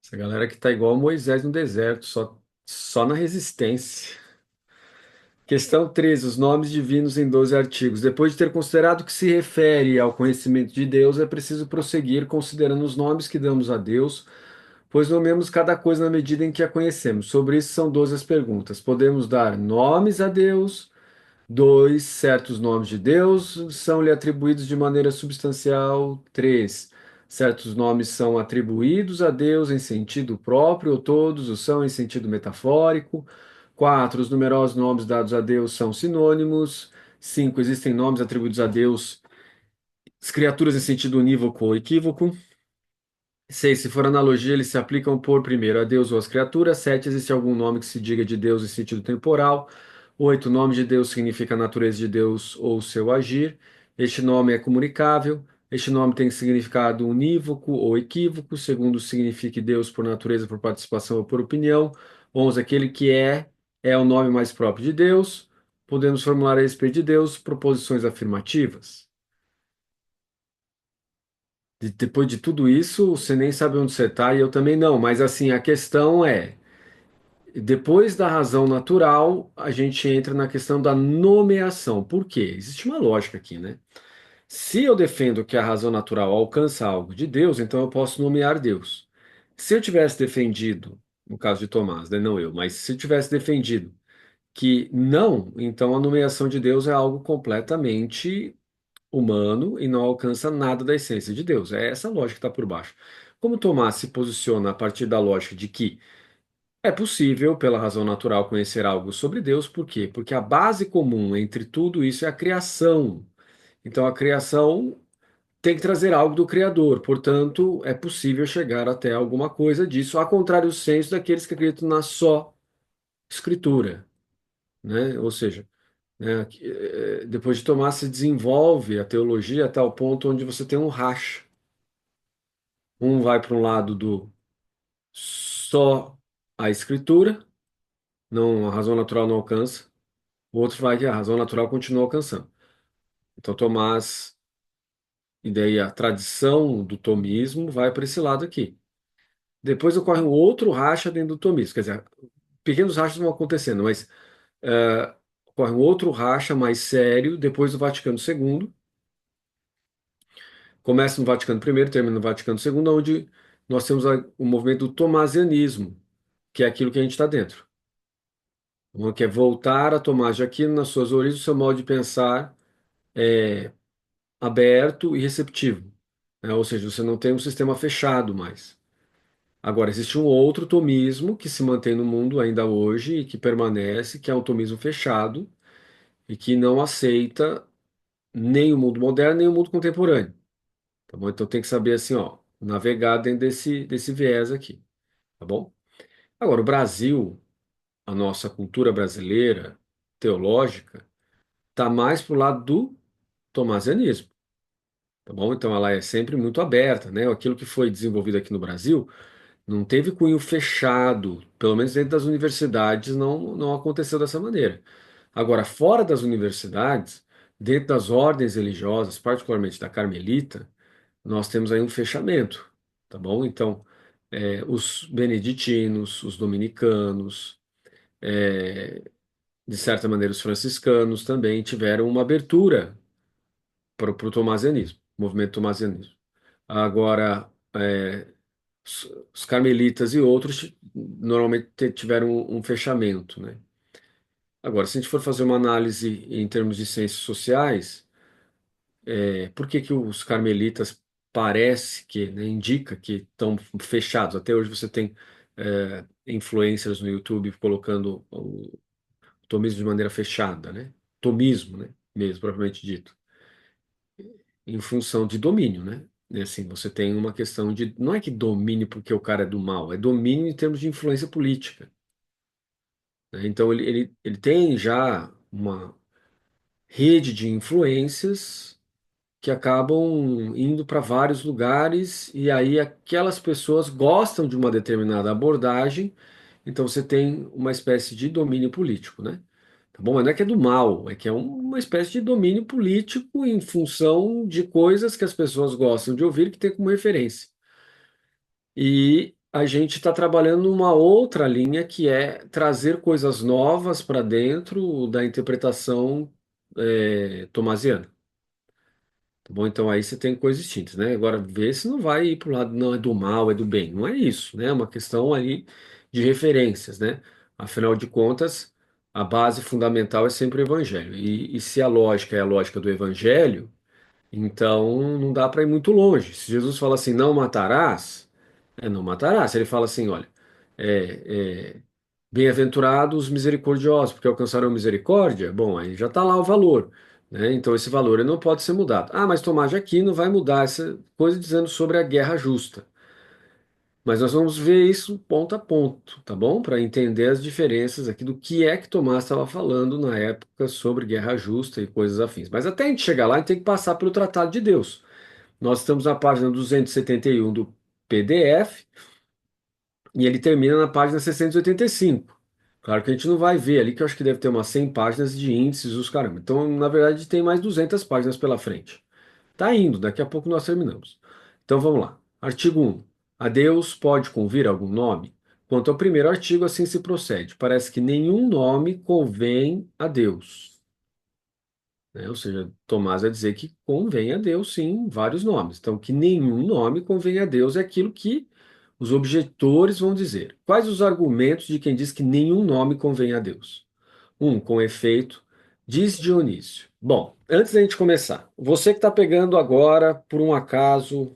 Essa galera que tá igual Moisés no deserto, só na resistência. Questão 13. Os nomes divinos em 12 artigos. Depois de ter considerado que se refere ao conhecimento de Deus, é preciso prosseguir considerando os nomes que damos a Deus, pois nomeamos cada coisa na medida em que a conhecemos. Sobre isso são 12 as perguntas. Podemos dar nomes a Deus. 2. Certos nomes de Deus são-lhe atribuídos de maneira substancial. 3. Certos nomes são atribuídos a Deus em sentido próprio, ou todos o são em sentido metafórico. 4. Os numerosos nomes dados a Deus são sinônimos. 5. Existem nomes atribuídos a Deus, as criaturas em sentido unívoco ou equívoco. 6. Se for analogia, eles se aplicam por primeiro a Deus ou às criaturas. 7. Existe algum nome que se diga de Deus em sentido temporal. 8. O nome de Deus significa a natureza de Deus ou seu agir. Este nome é comunicável. Este nome tem significado unívoco ou equívoco, segundo signifique Deus por natureza, por participação ou por opinião. 11. Aquele que é o nome mais próprio de Deus. Podemos formular a respeito de Deus proposições afirmativas. Depois de tudo isso, você nem sabe onde você está e eu também não. Mas assim, a questão é, depois da razão natural, a gente entra na questão da nomeação. Por quê? Existe uma lógica aqui, né? Se eu defendo que a razão natural alcança algo de Deus, então eu posso nomear Deus. Se eu tivesse defendido, no caso de Tomás, né, não eu, mas se eu tivesse defendido que não, então a nomeação de Deus é algo completamente humano e não alcança nada da essência de Deus. É essa lógica que está por baixo. Como Tomás se posiciona a partir da lógica de que é possível, pela razão natural, conhecer algo sobre Deus, por quê? Porque a base comum entre tudo isso é a criação. Então a criação tem que trazer algo do Criador, portanto, é possível chegar até alguma coisa disso, ao contrário do senso daqueles que acreditam na só escritura, né? Ou seja, né, depois de Tomás se desenvolve a teologia a tal ponto onde você tem um racha. Um vai para um lado do só a escritura, não, a razão natural não alcança. O outro vai que a razão natural continua alcançando. Então, Tomás, e daí a tradição do tomismo vai para esse lado aqui. Depois ocorre um outro racha dentro do tomismo. Quer dizer, pequenos rachas vão acontecendo, mas ocorre um outro racha mais sério depois do Vaticano II. Começa no Vaticano I, termina no Vaticano II, onde nós temos o movimento do tomasianismo, que é aquilo que a gente está dentro. Que é voltar a Tomás de Aquino nas suas origens, o seu modo de pensar aberto e receptivo, né? Ou seja, você não tem um sistema fechado mais. Agora, existe um outro tomismo que se mantém no mundo ainda hoje e que permanece, que é um tomismo fechado e que não aceita nem o mundo moderno nem o mundo contemporâneo. Tá bom? Então tem que saber assim, ó, navegar dentro desse viés aqui, tá bom? Agora, o Brasil, a nossa cultura brasileira teológica, está mais pro lado do tomasianismo, tá bom? Então ela é sempre muito aberta, né? Aquilo que foi desenvolvido aqui no Brasil não teve cunho fechado, pelo menos dentro das universidades não aconteceu dessa maneira. Agora, fora das universidades, dentro das ordens religiosas, particularmente da Carmelita, nós temos aí um fechamento, tá bom? Então, os beneditinos, os dominicanos, de certa maneira os franciscanos também tiveram uma abertura para o tomasianismo, movimento tomasianismo. Agora, os carmelitas e outros normalmente tiveram um fechamento, né? Agora, se a gente for fazer uma análise em termos de ciências sociais, por que que os carmelitas parece que, né, indica que estão fechados? Até hoje você tem influencers no YouTube colocando o tomismo de maneira fechada, né? Tomismo, né? Mesmo, propriamente dito. Em função de domínio, né? E assim, você tem uma questão de. Não é que domine porque o cara é do mal, é domínio em termos de influência política, né? Então ele tem já uma rede de influências que acabam indo para vários lugares e aí aquelas pessoas gostam de uma determinada abordagem, então você tem uma espécie de domínio político, né? Tá bom? Mas não é que é do mal, é que é uma espécie de domínio político em função de coisas que as pessoas gostam de ouvir que tem como referência. a gente está trabalhando numa outra linha que é trazer coisas novas para dentro da interpretação tomasiana. Tá bom? Então aí você tem coisas distintas, né? Agora, vê se não vai ir para o lado, não é do mal, é do bem. Não é isso, né? É uma questão aí de referências, né? Afinal de contas, a base fundamental é sempre o evangelho. E se a lógica é a lógica do evangelho, então não dá para ir muito longe. Se Jesus fala assim, não matarás, não matarás. Se ele fala assim, olha, é, bem-aventurados os misericordiosos, porque alcançarão misericórdia, bom, aí já está lá o valor, né? Então esse valor ele não pode ser mudado. Ah, mas Tomás de Aquino vai mudar essa coisa dizendo sobre a guerra justa. Mas nós vamos ver isso ponto a ponto, tá bom? Para entender as diferenças aqui do que é que Tomás estava falando na época sobre guerra justa e coisas afins. Mas até a gente chegar lá, a gente tem que passar pelo Tratado de Deus. Nós estamos na página 271 do PDF e ele termina na página 685. Claro que a gente não vai ver ali, que eu acho que deve ter umas 100 páginas de índices, os caramba. Então, na verdade, tem mais 200 páginas pela frente. Tá indo, daqui a pouco nós terminamos. Então, vamos lá. Artigo 1. A Deus pode convir algum nome? Quanto ao primeiro artigo, assim se procede. Parece que nenhum nome convém a Deus, né? Ou seja, Tomás vai dizer que convém a Deus, sim, vários nomes. Então, que nenhum nome convém a Deus é aquilo que os objetores vão dizer. Quais os argumentos de quem diz que nenhum nome convém a Deus? Com efeito, diz Dionísio. Bom, antes da gente começar, você que está pegando agora, por um acaso,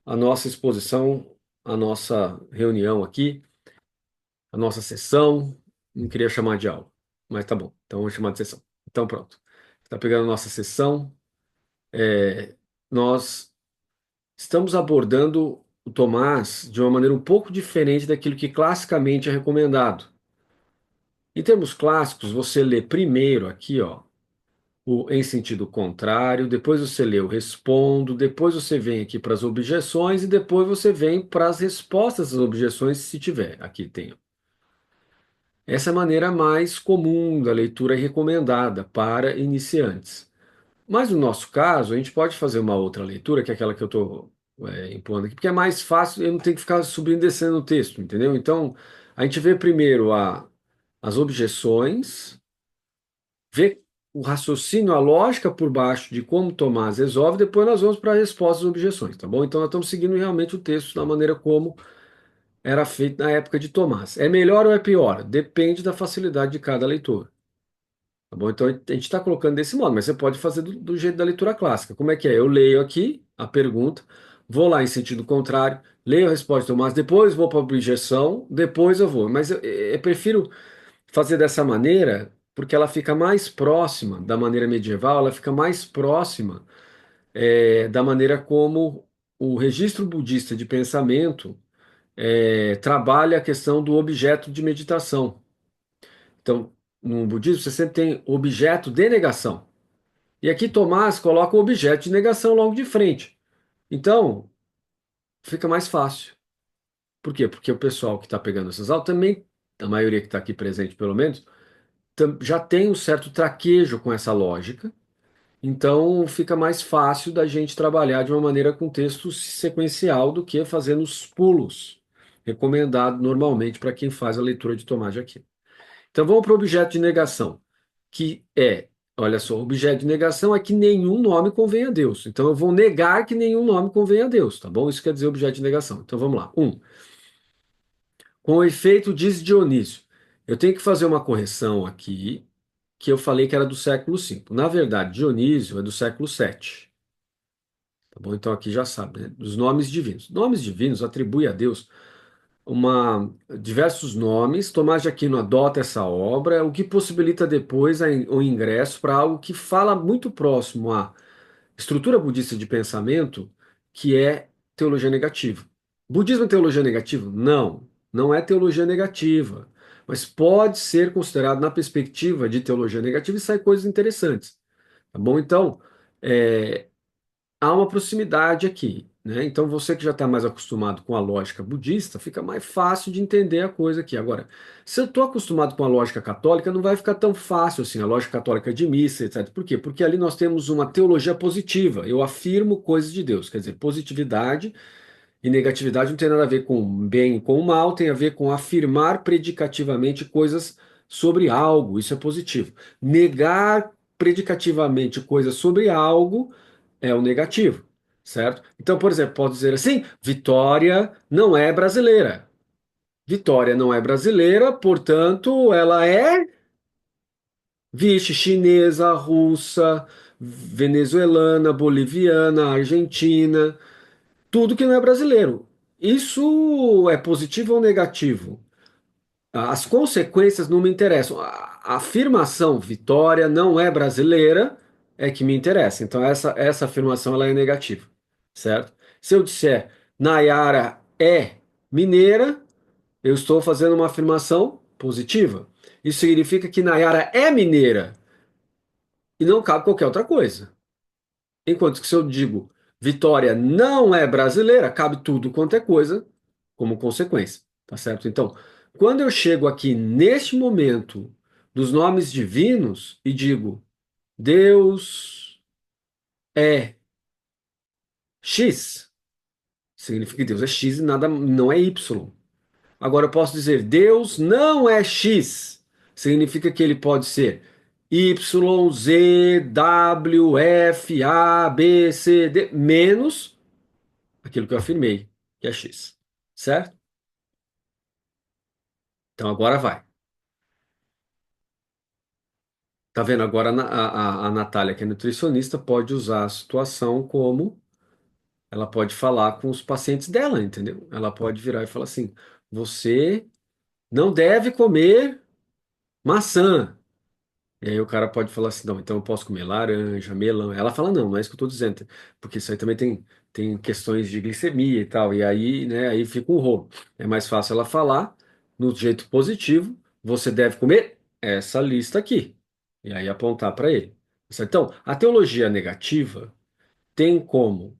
a nossa exposição, a nossa reunião aqui, a nossa sessão, não queria chamar de aula, mas tá bom, então vamos chamar de sessão. Então pronto, está pegando a nossa sessão. Nós estamos abordando o Tomás de uma maneira um pouco diferente daquilo que classicamente é recomendado. Em termos clássicos, você lê primeiro aqui, ó, o em sentido contrário, depois você lê o respondo, depois você vem aqui para as objeções e depois você vem para as respostas às objeções, se tiver. Aqui tem. Ó. Essa é a maneira mais comum da leitura recomendada para iniciantes. Mas no nosso caso, a gente pode fazer uma outra leitura, que é aquela que eu estou impondo aqui, porque é mais fácil, eu não tenho que ficar subindo e descendo o texto, entendeu? Então, a gente vê primeiro as objeções, vê o raciocínio, a lógica por baixo de como Tomás resolve, depois nós vamos para a resposta às objeções, tá bom? Então, nós estamos seguindo realmente o texto da maneira como era feito na época de Tomás. É melhor ou é pior? Depende da facilidade de cada leitor. Tá bom? Então a gente está colocando desse modo, mas você pode fazer do jeito da leitura clássica. Como é que é? Eu leio aqui a pergunta, vou lá em sentido contrário, leio a resposta do Tomás, depois vou para a objeção, depois eu vou. Mas eu prefiro fazer dessa maneira porque ela fica mais próxima da maneira medieval, ela fica mais próxima da maneira como o registro budista de pensamento trabalha a questão do objeto de meditação. Então, no budismo, você sempre tem objeto de negação. E aqui Tomás coloca o objeto de negação logo de frente. Então, fica mais fácil. Por quê? Porque o pessoal que está pegando essas aulas também, a maioria que está aqui presente pelo menos, já tem um certo traquejo com essa lógica. Então, fica mais fácil da gente trabalhar de uma maneira com texto sequencial do que fazendo os pulos, recomendado normalmente para quem faz a leitura de Tomás de Aquino. Então vamos para o objeto de negação, que é, olha só, o objeto de negação é que nenhum nome convém a Deus. Então eu vou negar que nenhum nome convém a Deus, tá bom? Isso quer dizer objeto de negação. Então vamos lá. Com efeito, diz Dionísio. Eu tenho que fazer uma correção aqui, que eu falei que era do século V. Na verdade, Dionísio é do século VII. Tá bom? Então aqui já sabe, né? Dos nomes divinos. Nomes divinos atribui a Deus diversos nomes. Tomás de Aquino adota essa obra, o que possibilita depois o ingresso para algo que fala muito próximo à estrutura budista de pensamento, que é teologia negativa. Budismo é teologia negativa? Não, não é teologia negativa, mas pode ser considerado na perspectiva de teologia negativa e sai coisas interessantes. Tá bom? Então, é, há uma proximidade aqui, né? Então você que já está mais acostumado com a lógica budista, fica mais fácil de entender a coisa aqui. Agora, se eu estou acostumado com a lógica católica, não vai ficar tão fácil assim, a lógica católica de missa, etc. Por quê? Porque ali nós temos uma teologia positiva. Eu afirmo coisas de Deus, quer dizer, positividade E negatividade não tem nada a ver com bem e com mal, tem a ver com afirmar predicativamente coisas sobre algo. Isso é positivo. Negar predicativamente coisas sobre algo é o negativo, certo? Então, por exemplo, pode dizer assim: Vitória não é brasileira. Vitória não é brasileira, portanto, ela é, vixe, chinesa, russa, venezuelana, boliviana, argentina, tudo que não é brasileiro. Isso é positivo ou negativo? As consequências não me interessam. A afirmação Vitória não é brasileira é que me interessa. Então essa afirmação ela é negativa, certo? Se eu disser Nayara é mineira, eu estou fazendo uma afirmação positiva. Isso significa que Nayara é mineira e não cabe qualquer outra coisa. Enquanto que se eu digo Vitória não é brasileira, cabe tudo quanto é coisa como consequência, tá certo? Então, quando eu chego aqui neste momento dos nomes divinos e digo Deus é X, significa que Deus é X e nada não é Y. Agora eu posso dizer Deus não é X, significa que ele pode ser Y, Z, W, F, A, B, C, D, menos aquilo que eu afirmei, que é X. Certo? Então agora vai. Tá vendo? Agora a Natália, que é nutricionista, pode usar a situação como ela pode falar com os pacientes dela, entendeu? Ela pode virar e falar assim: você não deve comer maçã. E aí o cara pode falar assim, não, então eu posso comer laranja, melão. Ela fala, não, não é isso que eu estou dizendo, porque isso aí também tem questões de glicemia e tal, e aí, né, aí fica um rolo. É mais fácil ela falar no jeito positivo, você deve comer essa lista aqui, e aí apontar para ele. Então, a teologia negativa tem como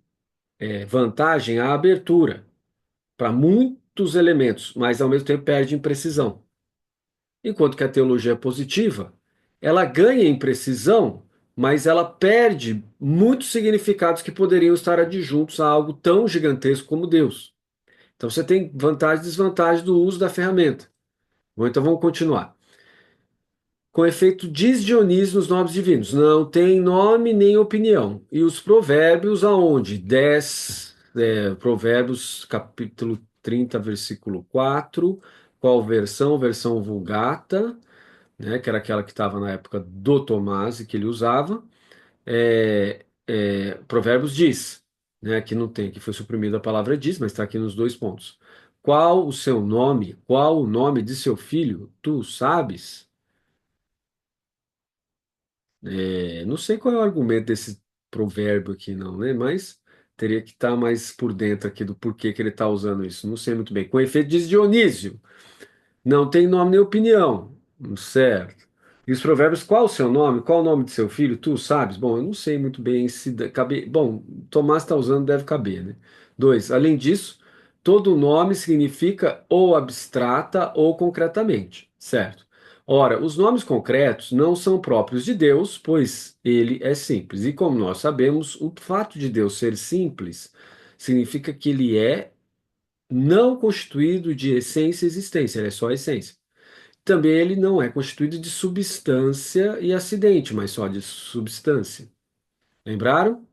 vantagem a abertura para muitos elementos, mas ao mesmo tempo perde em precisão. Enquanto que a teologia é positiva, ela ganha em precisão, mas ela perde muitos significados que poderiam estar adjuntos a algo tão gigantesco como Deus. Então você tem vantagens e desvantagens do uso da ferramenta. Bom, então vamos continuar. Com efeito, diz Dionísio nos nomes divinos, não tem nome nem opinião. E os provérbios aonde? 10, Provérbios capítulo 30, versículo 4. Qual versão? Versão Vulgata, né, que era aquela que estava na época do Tomás e que ele usava. Provérbios diz, né, que não tem, que foi suprimida a palavra diz, mas está aqui nos dois pontos. Qual o seu nome? Qual o nome de seu filho? Tu sabes? Não sei qual é o argumento desse provérbio aqui, não, né? Mas teria que estar mais por dentro aqui do porquê que ele está usando isso. Não sei muito bem. Com efeito, diz Dionísio. Não tem nome nem opinião. Certo. E os provérbios, qual o seu nome? Qual o nome de seu filho? Tu sabes? Bom, eu não sei muito bem se cabe. Bom, Tomás está usando, deve caber, né? Dois. Além disso, todo nome significa ou abstrata ou concretamente, certo? Ora, os nomes concretos não são próprios de Deus, pois ele é simples. E como nós sabemos, o fato de Deus ser simples significa que ele é não constituído de essência e existência, ele é só essência. Também ele não é constituído de substância e acidente, mas só de substância. Lembraram?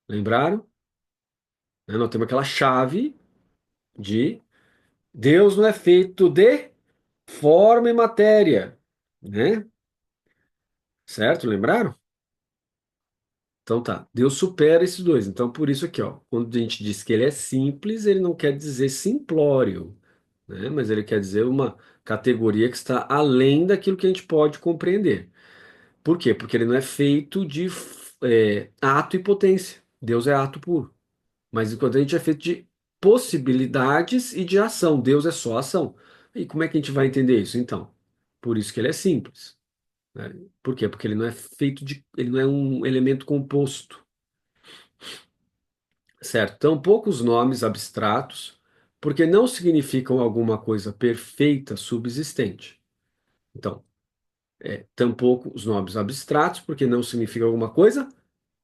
Lembraram? Né? Nós temos aquela chave de Deus não é feito de forma e matéria, né? Certo? Lembraram? Então tá, Deus supera esses dois. Então por isso aqui, ó, quando a gente diz que ele é simples, ele não quer dizer simplório, né? Mas ele quer dizer uma categoria que está além daquilo que a gente pode compreender. Por quê? Porque ele não é feito de ato e potência. Deus é ato puro. Mas enquanto a gente é feito de possibilidades e de ação. Deus é só ação. E como é que a gente vai entender isso, então? Por isso que ele é simples, né? Por quê? Porque ele não é feito de. Ele não é um elemento composto, certo? Tampouco os nomes abstratos, porque não significam alguma coisa perfeita subsistente. Então, tampouco os nomes abstratos, porque não significam alguma coisa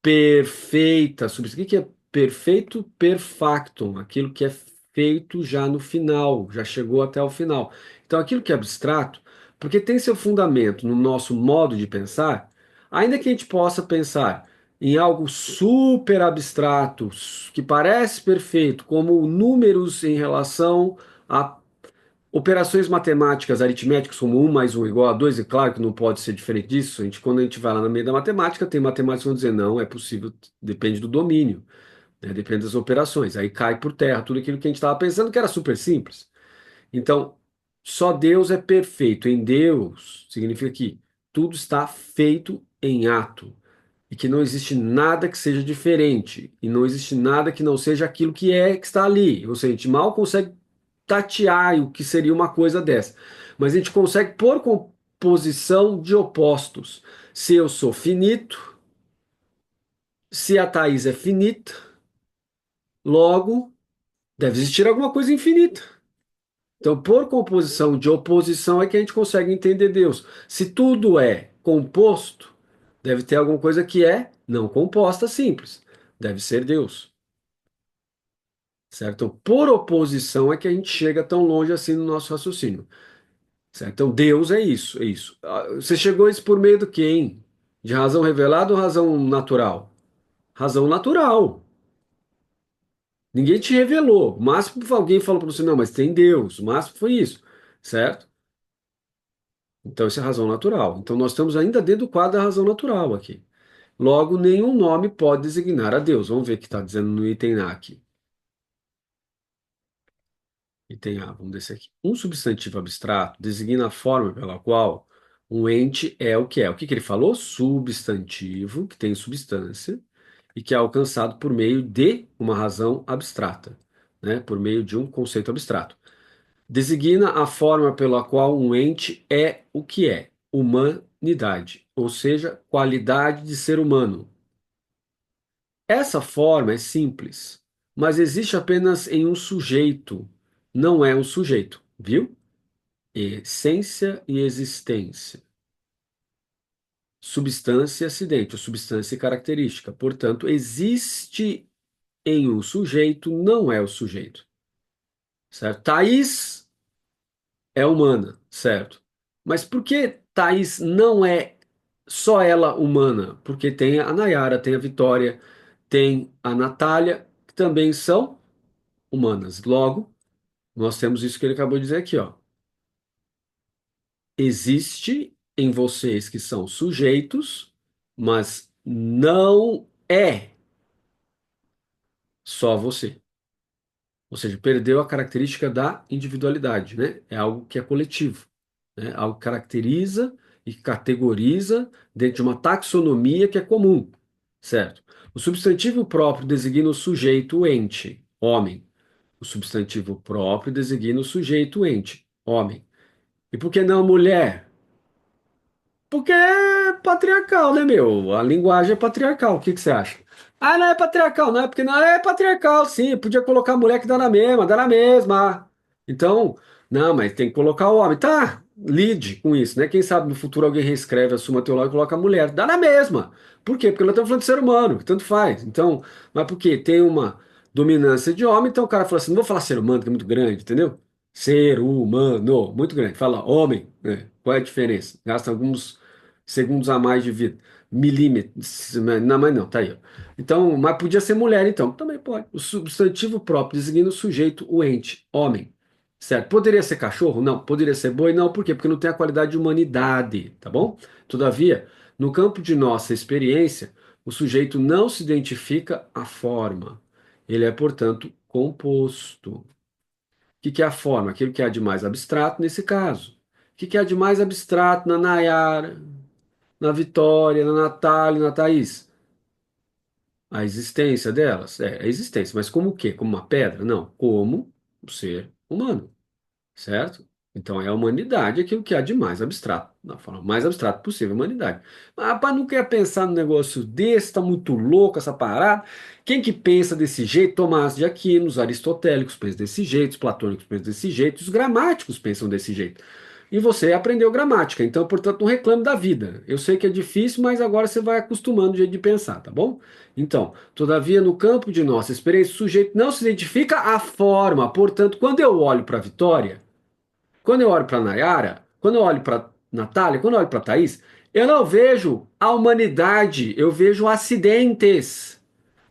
perfeita. O que que é perfeito perfactum, aquilo que é feito já no final, já chegou até o final. Então, aquilo que é abstrato, porque tem seu fundamento no nosso modo de pensar, ainda que a gente possa pensar em algo super abstrato, que parece perfeito, como números em relação a operações matemáticas, aritméticas, como um mais um igual a 2, é claro que não pode ser diferente disso. Quando a gente vai lá no meio da matemática, tem matemáticos que vão dizer não, é possível, depende do domínio, né? Depende das operações. Aí cai por terra tudo aquilo que a gente estava pensando que era super simples. Então, só Deus é perfeito. Em Deus significa que tudo está feito em ato e que não existe nada que seja diferente e não existe nada que não seja aquilo que é que está ali. Ou seja, a gente mal consegue tatear o que seria uma coisa dessa, mas a gente consegue por composição de opostos. Se eu sou finito, se a Thaís é finita, logo deve existir alguma coisa infinita. Então, por composição de oposição é que a gente consegue entender Deus. Se tudo é composto, deve ter alguma coisa que é não composta, simples. Deve ser Deus. Certo? Então, por oposição é que a gente chega tão longe assim no nosso raciocínio. Certo? Então, Deus é isso, é isso. Você chegou a isso por meio do quê, hein? De razão revelada ou razão natural? Razão natural. Ninguém te revelou. O máximo que alguém falou para você, não, mas tem Deus. O máximo foi isso. Certo? Então, isso é razão natural. Então, nós estamos ainda dentro do quadro da razão natural aqui. Logo, nenhum nome pode designar a Deus. Vamos ver o que está dizendo no item A aqui. Item A, vamos descer aqui. Um substantivo abstrato designa a forma pela qual um ente é o que é. O que que ele falou? Substantivo, que tem substância, e que é alcançado por meio de uma razão abstrata, né? Por meio de um conceito abstrato. Designa a forma pela qual um ente é o que é. Humanidade, ou seja, qualidade de ser humano. Essa forma é simples, mas existe apenas em um sujeito, não é um sujeito, viu? Essência e existência. Substância e acidente, ou substância e característica. Portanto, existe em um sujeito, não é o sujeito. Certo? Thaís é humana, certo? Mas por que Thaís não é só ela humana? Porque tem a Nayara, tem a Vitória, tem a Natália, que também são humanas. Logo, nós temos isso que ele acabou de dizer aqui, ó. Existe em vocês que são sujeitos, mas não é só você. Ou seja, perdeu a característica da individualidade, né? É algo que é coletivo, né? Algo que caracteriza e categoriza dentro de uma taxonomia que é comum, certo? O substantivo próprio designa o sujeito, o ente, homem. O substantivo próprio designa o sujeito, o ente, homem. E por que não mulher? Porque é patriarcal, né, meu? A linguagem é patriarcal. O que que você acha? Ah, não é patriarcal, não é porque não é patriarcal, sim. Podia colocar mulher que dá na mesma. Então, não, mas tem que colocar o homem. Tá, lide com isso, né? Quem sabe no futuro alguém reescreve a Suma Teológica e coloca a mulher. Dá na mesma. Por quê? Porque nós estamos falando de ser humano, que tanto faz. Então, mas por quê? Tem uma dominância de homem, então o cara fala assim: não vou falar ser humano, que é muito grande, entendeu? Ser humano, muito grande. Fala homem, né? Qual é a diferença? Gasta alguns segundos a mais de vida. Milímetros. Não, mas não, tá aí, ó. Então, mas podia ser mulher, então. Também pode. O substantivo próprio designa o sujeito, o ente, homem. Certo? Poderia ser cachorro? Não. Poderia ser boi? Não. Por quê? Porque não tem a qualidade de humanidade, tá bom? Todavia, no campo de nossa experiência, o sujeito não se identifica à forma. Ele é, portanto, composto. O que é a forma? Aquilo que há de mais abstrato nesse caso. O que há de mais abstrato na Nayara, na Vitória, na Natália, na Thaís? A existência delas? É, a existência. Mas como o quê? Como uma pedra? Não. Como o ser humano. Certo? Então é a humanidade aquilo que há de mais abstrato, da forma mais abstrata possível, a humanidade. Mas rapaz, não quer pensar num negócio desse, tá muito louco essa parada. Quem que pensa desse jeito? Tomás de Aquino, os aristotélicos pensam desse jeito, os platônicos pensam desse jeito, os gramáticos pensam desse jeito. E você aprendeu gramática, então, portanto, não reclame da vida. Eu sei que é difícil, mas agora você vai acostumando o jeito de pensar, tá bom? Então, todavia, no campo de nossa experiência, o sujeito não se identifica a forma. Portanto, quando eu olho para a Vitória, quando eu olho para a Nayara, quando eu olho para Natália, quando eu olho para a Thaís, eu não vejo a humanidade, eu vejo acidentes.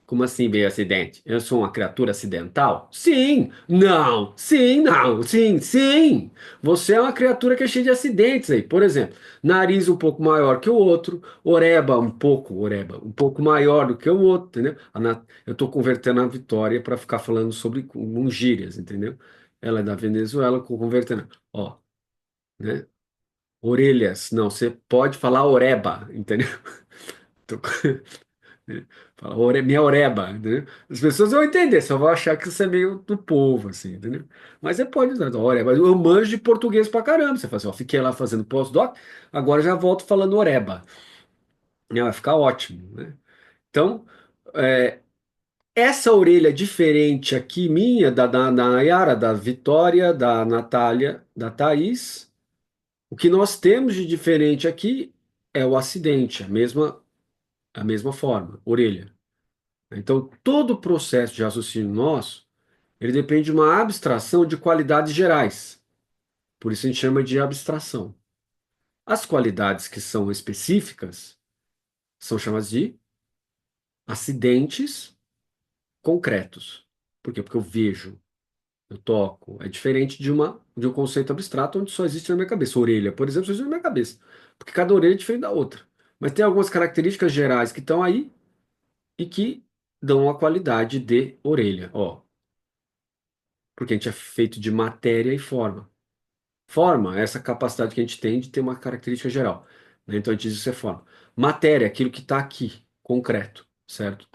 Como assim veio acidente? Eu sou uma criatura acidental? Sim, não, sim, não, sim, sim. Você é uma criatura que é cheia de acidentes aí. Por exemplo, nariz um pouco maior que o outro, oreba, um pouco maior do que o outro, entendeu? Eu estou convertendo a Vitória para ficar falando sobre um gírias, entendeu? Ela é da Venezuela, convertendo. Ó, né? Orelhas, não, você pode falar oreba, entendeu? Tô né? Fala, minha oreba, entendeu? As pessoas vão entender, só vão achar que você é meio do povo, assim, entendeu? Mas você pode usar, oreba. Eu manjo de português pra caramba. Você fala assim, ó, fiquei lá fazendo postdoc, agora já volto falando oreba. Vai ficar ótimo, né? Então, é, essa orelha diferente aqui, minha, da Nayara, da Vitória, da Natália, da Thaís, o que nós temos de diferente aqui é o acidente, a mesma forma, orelha. Então, todo o processo de raciocínio nosso, ele depende de uma abstração de qualidades gerais. Por isso a gente chama de abstração. As qualidades que são específicas são chamadas de acidentes concretos. Por quê? Porque eu vejo, eu toco. É diferente de um conceito abstrato onde só existe na minha cabeça. Orelha, por exemplo, só existe na minha cabeça. Porque cada orelha é diferente da outra. Mas tem algumas características gerais que estão aí e que dão a qualidade de orelha. Ó, porque a gente é feito de matéria e forma. Forma é essa capacidade que a gente tem de ter uma característica geral, né? Então a gente diz isso é forma. Matéria é aquilo que está aqui, concreto, certo?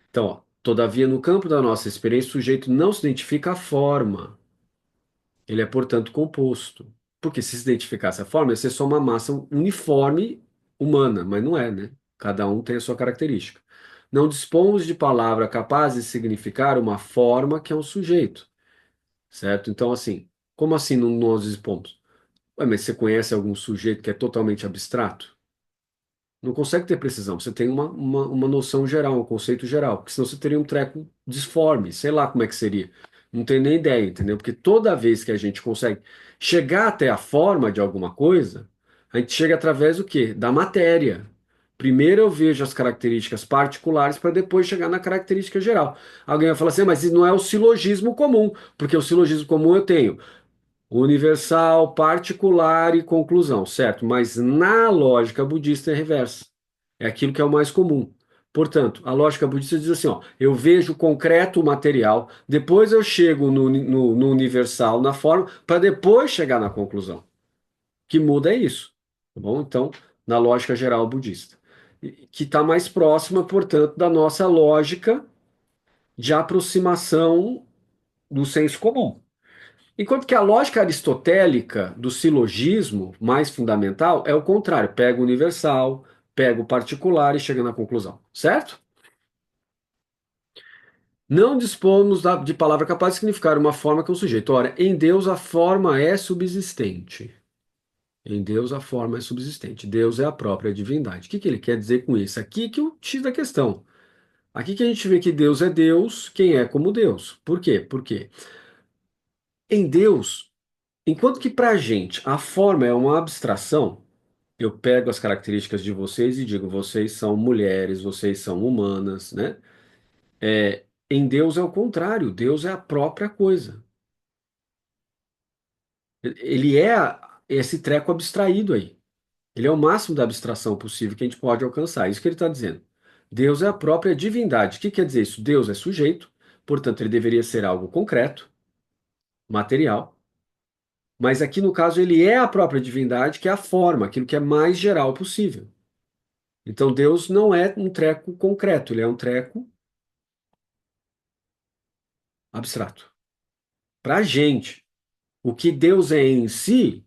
Então, ó, todavia, no campo da nossa experiência, o sujeito não se identifica a forma. Ele é, portanto, composto. Porque se identificasse a forma, ia ser só uma massa uniforme humana, mas não é, né? Cada um tem a sua característica. Não dispomos de palavra capaz de significar uma forma que é um sujeito, certo? Então, assim, como assim não nós dispomos? Ué, mas você conhece algum sujeito que é totalmente abstrato? Não consegue ter precisão. Você tem uma noção geral, um conceito geral. Porque senão você teria um treco disforme. Sei lá como é que seria. Não tenho nem ideia, entendeu? Porque toda vez que a gente consegue chegar até a forma de alguma coisa, a gente chega através do quê? Da matéria. Primeiro eu vejo as características particulares para depois chegar na característica geral. Alguém vai falar assim, mas isso não é o silogismo comum, porque o silogismo comum eu tenho universal, particular e conclusão, certo? Mas na lógica budista é reversa. É aquilo que é o mais comum. Portanto, a lógica budista diz assim, ó, eu vejo o concreto, o material, depois eu chego no universal, na forma, para depois chegar na conclusão. O que muda é isso, tá bom? Então, na lógica geral budista. Que está mais próxima, portanto, da nossa lógica de aproximação do senso comum. Enquanto que a lógica aristotélica do silogismo mais fundamental é o contrário, pega o universal, pega o particular e chega na conclusão, certo? Não dispomos de palavra capaz de significar uma forma que é um sujeito. Ora, em Deus a forma é subsistente. Em Deus a forma é subsistente. Deus é a própria divindade. O que ele quer dizer com isso? Aqui que o X da questão. Aqui que a gente vê que Deus é Deus, quem é como Deus. Por quê? Porque em Deus, enquanto que para a gente a forma é uma abstração, eu pego as características de vocês e digo, vocês são mulheres, vocês são humanas, né? Em Deus é o contrário, Deus é a própria coisa. Ele é esse treco abstraído aí. Ele é o máximo da abstração possível que a gente pode alcançar. É isso que ele está dizendo. Deus é a própria divindade. O que quer dizer isso? Deus é sujeito, portanto, ele deveria ser algo concreto, material, mas aqui no caso ele é a própria divindade, que é a forma, aquilo que é mais geral possível. Então Deus não é um treco concreto, ele é um treco abstrato. Para a gente, o que Deus é em si,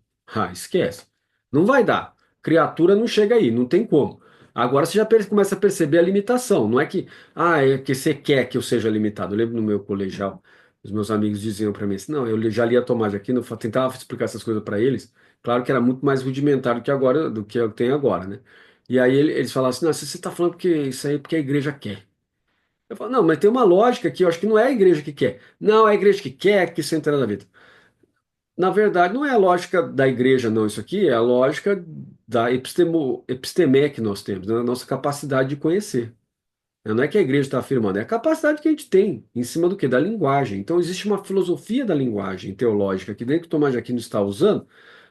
esquece. Não vai dar. Criatura não chega aí, não tem como. Agora você já começa a perceber a limitação. Não é que, é que você quer que eu seja limitado. Eu lembro no meu colegial, Os meus amigos diziam para mim assim, não, eu já lia Tomás de Aquino, eu tentava explicar essas coisas para eles. Claro que era muito mais rudimentar do que agora, do que eu tenho agora, né? E aí eles falavam assim, não, você está falando porque isso aí é porque a igreja quer. Eu falo, não, mas tem uma lógica aqui, eu acho que não é a igreja que quer. Não, é a igreja que quer que isso entre na vida. Na verdade, não é a lógica da igreja, não, isso aqui é a lógica da epistemé que nós temos, né? A nossa capacidade de conhecer. Não é que a igreja está afirmando, é a capacidade que a gente tem, em cima do quê? Da linguagem. Então, existe uma filosofia da linguagem teológica que dentro que Tomás de Aquino está usando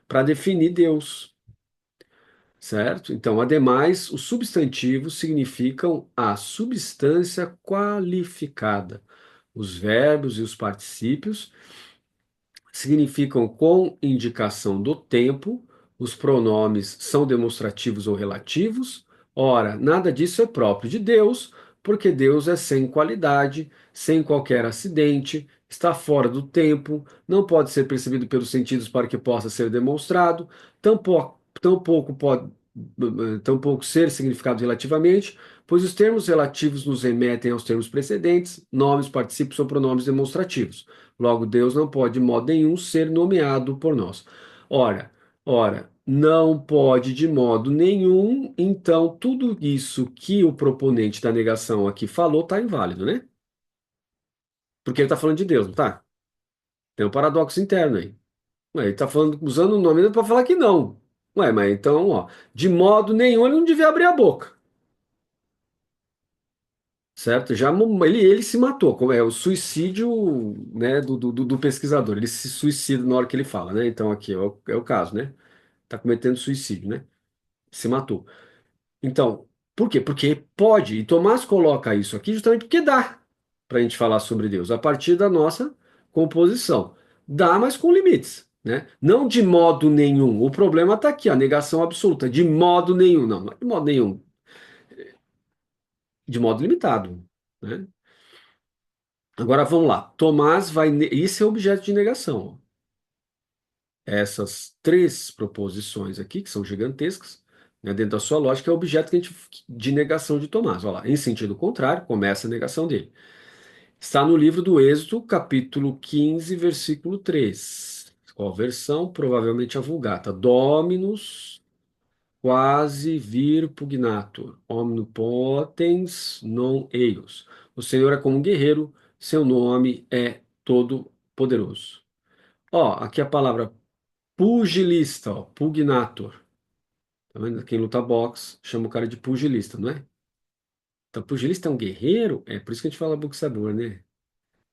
para definir Deus, certo? Então, ademais, os substantivos significam a substância qualificada. Os verbos e os particípios significam com indicação do tempo, os pronomes são demonstrativos ou relativos. Ora, nada disso é próprio de Deus, porque Deus é sem qualidade, sem qualquer acidente, está fora do tempo, não pode ser percebido pelos sentidos para que possa ser demonstrado, tampouco pode, tampouco ser significado relativamente, pois os termos relativos nos remetem aos termos precedentes, nomes, particípios ou pronomes demonstrativos. Logo, Deus não pode de modo nenhum ser nomeado por nós. Ora, não pode de modo nenhum, então tudo isso que o proponente da negação aqui falou está inválido, né? Porque ele está falando de Deus, não tá? Tem um paradoxo interno aí. Ué, ele está falando, usando o nome para falar que não. Ué, mas então, ó, de modo nenhum ele não devia abrir a boca, certo? Ele se matou, como é o suicídio, né, do pesquisador. Ele se suicida na hora que ele fala, né? Então aqui é o caso, né? Tá cometendo suicídio, né? Se matou. Então, por quê? Porque pode, e Tomás coloca isso aqui justamente porque dá para a gente falar sobre Deus, a partir da nossa composição. Dá, mas com limites, né? Não de modo nenhum. O problema está aqui, a negação absoluta. De modo nenhum, não, não é de modo nenhum, de modo limitado, né? Agora vamos lá. Tomás vai. Isso é objeto de negação. Essas três proposições aqui, que são gigantescas, né, dentro da sua lógica, é objeto que de negação de Tomás. Olha lá, em sentido contrário, começa a negação dele. Está no livro do Êxodo, capítulo 15, versículo 3. Qual versão? Provavelmente a Vulgata. Dominus quasi vir pugnatur, omnipotens non eius. O Senhor é como um guerreiro, seu nome é todo poderoso. Ó, aqui a palavra pugilista, ó, pugnator. Tá vendo? Quem luta boxe chama o cara de pugilista, não é? Então, pugilista é um guerreiro? É por isso que a gente fala boxeador, né?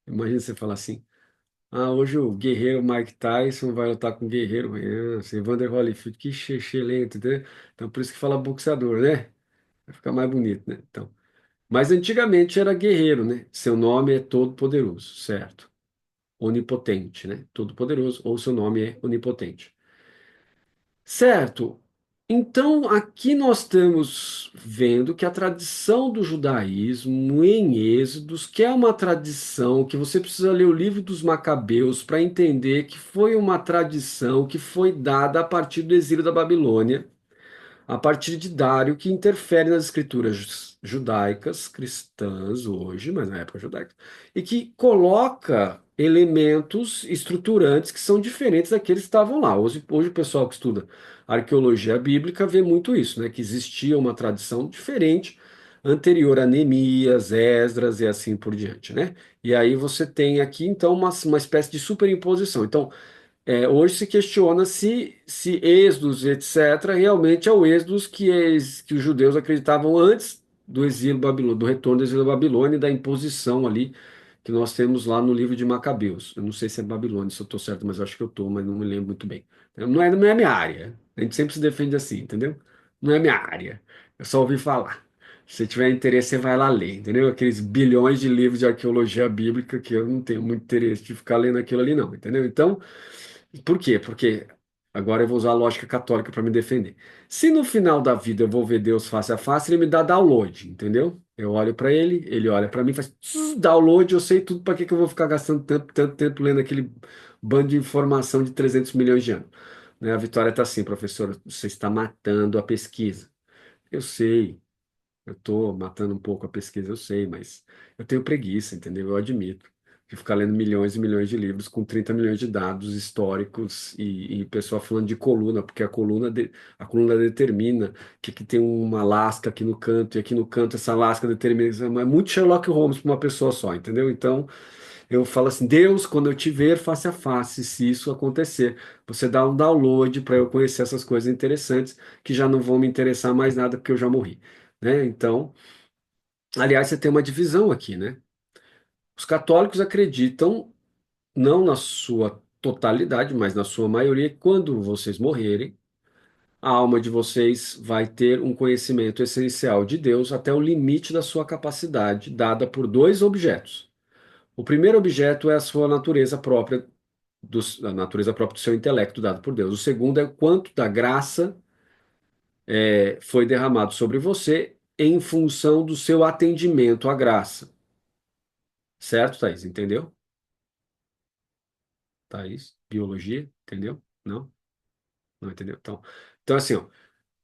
Imagina você falar assim: ah, hoje o guerreiro Mike Tyson vai lutar com o guerreiro assim, Evander Holyfield, que lento, entendeu? Então, por isso que fala boxeador, né? Vai ficar mais bonito, né? Então, mas antigamente era guerreiro, né? Seu nome é todo-poderoso, certo? Onipotente, né? Todo-poderoso, ou seu nome é onipotente. Certo. Então, aqui nós estamos vendo que a tradição do judaísmo em Êxodos, que é uma tradição que você precisa ler o livro dos Macabeus para entender que foi uma tradição que foi dada a partir do exílio da Babilônia, a partir de Dário, que interfere nas escrituras judaicas, cristãs hoje, mas na época judaica, e que coloca elementos estruturantes que são diferentes daqueles que estavam lá. Hoje o pessoal que estuda arqueologia bíblica vê muito isso, né? Que existia uma tradição diferente anterior a Neemias, Esdras e assim por diante, né? E aí você tem aqui então uma espécie de superimposição. Então, hoje se questiona se Êxodos, etc., realmente é o Êxodos que os judeus acreditavam antes do exílio babilônico, do retorno do exílio da Babilônia e da imposição ali que nós temos lá no livro de Macabeus. Eu não sei se é Babilônia, se eu estou certo, mas eu acho que eu estou, mas não me lembro muito bem. Não é minha área. A gente sempre se defende assim, entendeu? Não é minha área. Eu só ouvi falar. Se tiver interesse, você vai lá ler, entendeu? Aqueles bilhões de livros de arqueologia bíblica que eu não tenho muito interesse de ficar lendo aquilo ali, não, entendeu? Então, por quê? Porque agora eu vou usar a lógica católica para me defender. Se no final da vida eu vou ver Deus face a face, ele me dá download, entendeu? Eu olho para ele, ele olha para mim, faz download, eu sei tudo, para que que eu vou ficar gastando tanto tempo lendo aquele bando de informação de 300 milhões de anos? Né? A Vitória está assim, professor, você está matando a pesquisa. Eu sei, eu estou matando um pouco a pesquisa, eu sei, mas eu tenho preguiça, entendeu? Eu admito. de ficar lendo milhões e milhões de livros com 30 milhões de dados históricos e pessoal falando de coluna, porque a coluna determina que tem uma lasca aqui no canto e aqui no canto essa lasca determina. É muito Sherlock Holmes para uma pessoa só, entendeu? Então eu falo assim: Deus, quando eu te ver face a face, se isso acontecer, você dá um download para eu conhecer essas coisas interessantes que já não vão me interessar mais nada porque eu já morri, né? Então, aliás, você tem uma divisão aqui, né? Os católicos acreditam, não na sua totalidade, mas na sua maioria, que quando vocês morrerem, a alma de vocês vai ter um conhecimento essencial de Deus até o limite da sua capacidade, dada por dois objetos. O primeiro objeto é a sua natureza própria, a natureza própria do seu intelecto dado por Deus. O segundo é o quanto da graça foi derramado sobre você em função do seu atendimento à graça. Certo, Thaís? Entendeu? Thaís? Biologia? Entendeu? Não? Não entendeu? Então assim, ó,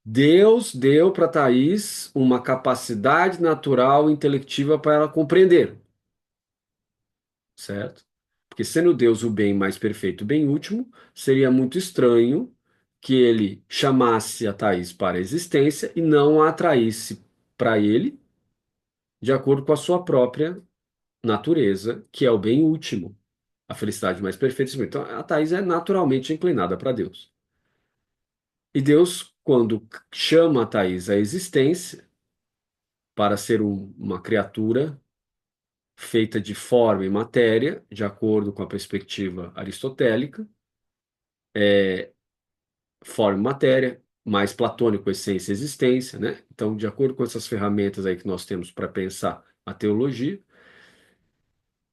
Deus deu para Thaís uma capacidade natural intelectiva para ela compreender, certo? Porque sendo Deus o bem mais perfeito, o bem último, seria muito estranho que ele chamasse a Thaís para a existência e não a atraísse para ele de acordo com a sua própria natureza, que é o bem último, a felicidade mais perfeita. Então, a Thaís é naturalmente inclinada para Deus. E Deus, quando chama a Thaís à existência para ser uma criatura feita de forma e matéria, de acordo com a perspectiva aristotélica, forma e matéria, mais platônico, essência e existência, né? Então, de acordo com essas ferramentas aí que nós temos para pensar a teologia,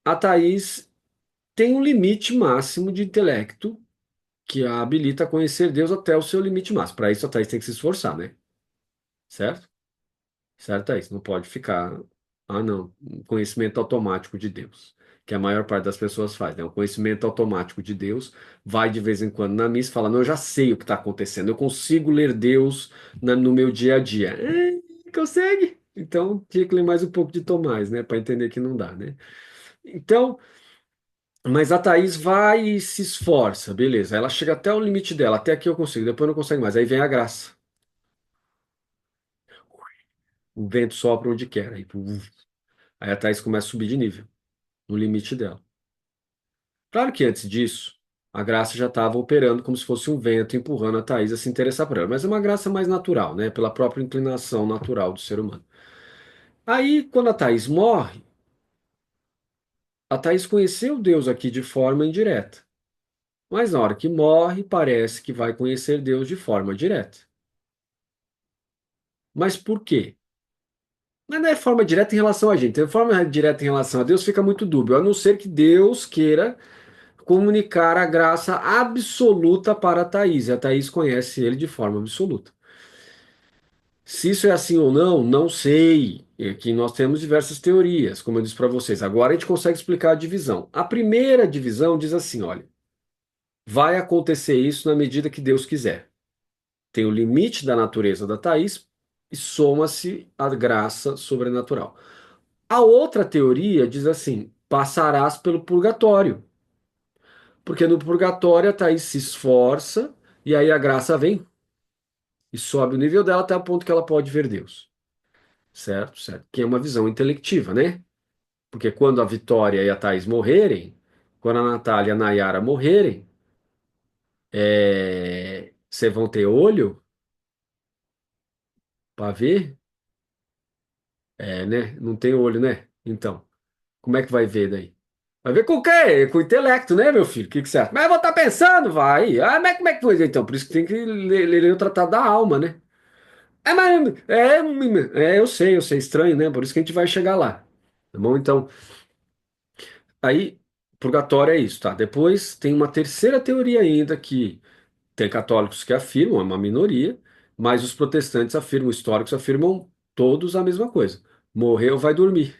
a Thaís tem um limite máximo de intelecto que a habilita a conhecer Deus até o seu limite máximo. Para isso, a Thaís tem que se esforçar, né? Certo? Certo, Thaís? Não pode ficar, ah, não, um conhecimento automático de Deus, que a maior parte das pessoas faz, né? O conhecimento automático de Deus vai de vez em quando na missa e fala, não, eu já sei o que está acontecendo, eu consigo ler Deus no meu dia a dia. Consegue? Então, tinha que ler mais um pouco de Tomás, né? Para entender que não dá, né? Então, mas a Thaís vai e se esforça, beleza. Ela chega até o limite dela, até aqui eu consigo, depois eu não consigo mais. Aí vem a graça. O vento sopra onde quer. Aí a Thaís começa a subir de nível, no limite dela. Claro que antes disso, a graça já estava operando como se fosse um vento empurrando a Thaís a se interessar por ela. Mas é uma graça mais natural, né? Pela própria inclinação natural do ser humano. Aí, quando a Thaís morre, a Thaís conheceu Deus aqui de forma indireta. Mas na hora que morre, parece que vai conhecer Deus de forma direta. Mas por quê? Mas não é forma direta em relação a gente. A forma direta em relação a Deus fica muito dúbio, a não ser que Deus queira comunicar a graça absoluta para a Thaís. E a Thaís conhece ele de forma absoluta. Se isso é assim ou não, não sei. É que nós temos diversas teorias, como eu disse para vocês. Agora a gente consegue explicar a divisão. A primeira divisão diz assim: olha, vai acontecer isso na medida que Deus quiser. Tem o limite da natureza da Thaís e soma-se a graça sobrenatural. A outra teoria diz assim: passarás pelo purgatório. Porque no purgatório a Thaís se esforça e aí a graça vem e sobe o nível dela até o ponto que ela pode ver Deus. Certo? Certo. Que é uma visão intelectiva, né? Porque quando a Vitória e a Thaís morrerem, quando a Natália e a Nayara morrerem, vocês vão ter olho para ver? É, né? Não tem olho, né? Então, como é que vai ver daí? Vai ver com o quê? Com o intelecto, né, meu filho? O que que você acha? Mas eu vou estar pensando, vai. Ah, mas como é que foi? Então, por isso que tem que ler o Tratado da Alma, né? Eu sei, estranho, né? Por isso que a gente vai chegar lá. Tá bom? Então, aí, purgatório é isso, tá? Depois tem uma terceira teoria ainda que tem católicos que afirmam, é uma minoria, mas os protestantes afirmam, os históricos afirmam todos a mesma coisa. Morreu, vai dormir.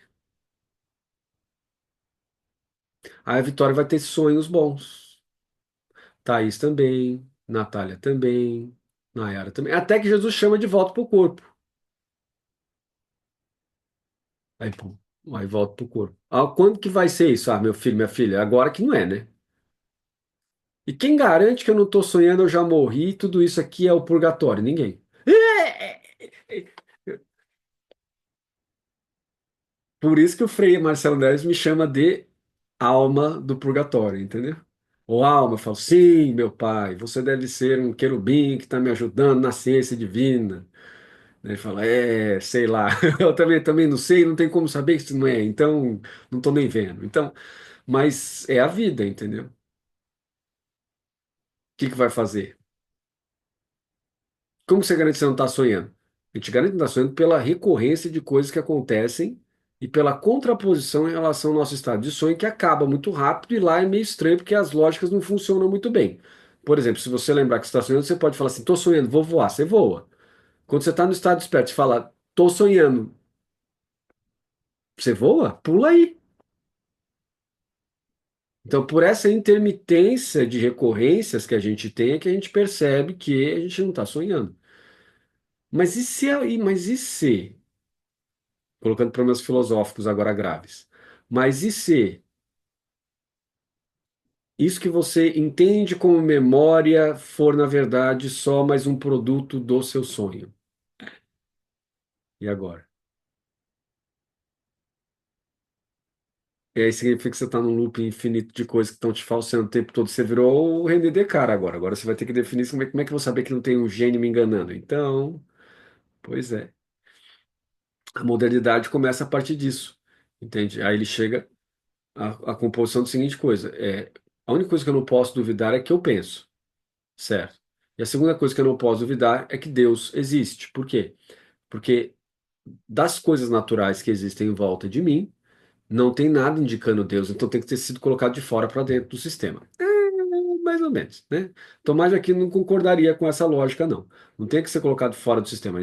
Aí a Vitória vai ter sonhos bons. Thaís também, Natália também, Nayara também. Até que Jesus chama de volta para o corpo. Aí, pô. Aí volta pro corpo. Ah, quando que vai ser isso? Ah, meu filho, minha filha, agora que não é, né? E quem garante que eu não tô sonhando, eu já morri, e tudo isso aqui é o purgatório? Ninguém. Por isso que o Frei Marcelo Neves me chama de alma do purgatório, entendeu? Ou alma, eu falo, sim, meu pai, você deve ser um querubim que está me ajudando na ciência divina. Ele fala, sei lá, eu também não sei, não tem como saber que isso não é, então não estou nem vendo. Então, mas é a vida, entendeu? O que que vai fazer? Como você garante que você não está sonhando? A gente garante que não está sonhando pela recorrência de coisas que acontecem e pela contraposição em relação ao nosso estado de sonho, que acaba muito rápido e lá é meio estranho porque as lógicas não funcionam muito bem. Por exemplo, se você lembrar que você está sonhando, você pode falar assim: estou sonhando, vou voar, você voa. Quando você está no estado desperto, você fala: estou sonhando, você voa? Pula aí. Então, por essa intermitência de recorrências que a gente tem, é que a gente percebe que a gente não está sonhando. Mas e se colocando problemas filosóficos agora graves. Mas e se isso que você entende como memória for, na verdade, só mais um produto do seu sonho? E agora? E aí significa que você está num loop infinito de coisas que estão te falseando o tempo todo. Você virou o René Descartes agora. Agora você vai ter que definir como é que eu vou saber que não tem um gênio me enganando. Então, pois é. A modernidade começa a partir disso. Entende? Aí ele chega à composição da seguinte coisa: a única coisa que eu não posso duvidar é que eu penso. Certo. E a segunda coisa que eu não posso duvidar é que Deus existe. Por quê? Porque das coisas naturais que existem em volta de mim, não tem nada indicando Deus, então tem que ter sido colocado de fora para dentro do sistema. Mais ou menos, né? Tomás de Aquino não concordaria com essa lógica, não. Não tem que ser colocado fora do sistema.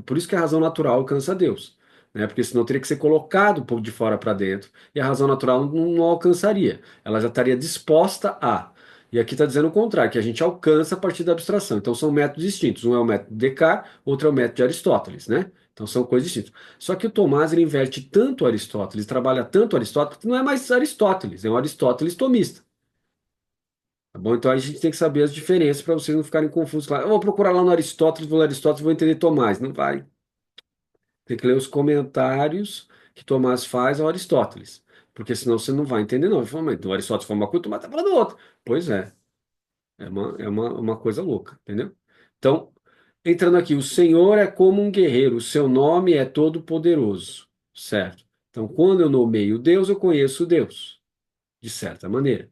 Por isso que a razão natural alcança Deus, né? Porque senão teria que ser colocado um pouco de fora para dentro e a razão natural não alcançaria. Ela já estaria disposta a. E aqui está dizendo o contrário, que a gente alcança a partir da abstração. Então são métodos distintos. Um é o método de Descartes, outro é o método de Aristóteles, né? Então são coisas distintas. Só que o Tomás ele inverte tanto Aristóteles, trabalha tanto Aristóteles, que não é mais Aristóteles, é um Aristóteles tomista. Tá bom? Então a gente tem que saber as diferenças para vocês não ficarem confusos. Claro, eu vou procurar lá no Aristóteles, vou ler Aristóteles, vou entender Tomás. Não vai. Tem que ler os comentários que Tomás faz ao Aristóteles. Porque senão você não vai entender, não. Ele fala, mas então Aristóteles fala uma coisa, Tomás está falando outra. Pois é, uma coisa louca, entendeu? Então, entrando aqui, o Senhor é como um guerreiro, o seu nome é todo-poderoso, certo? Então, quando eu nomeio Deus, eu conheço Deus, de certa maneira.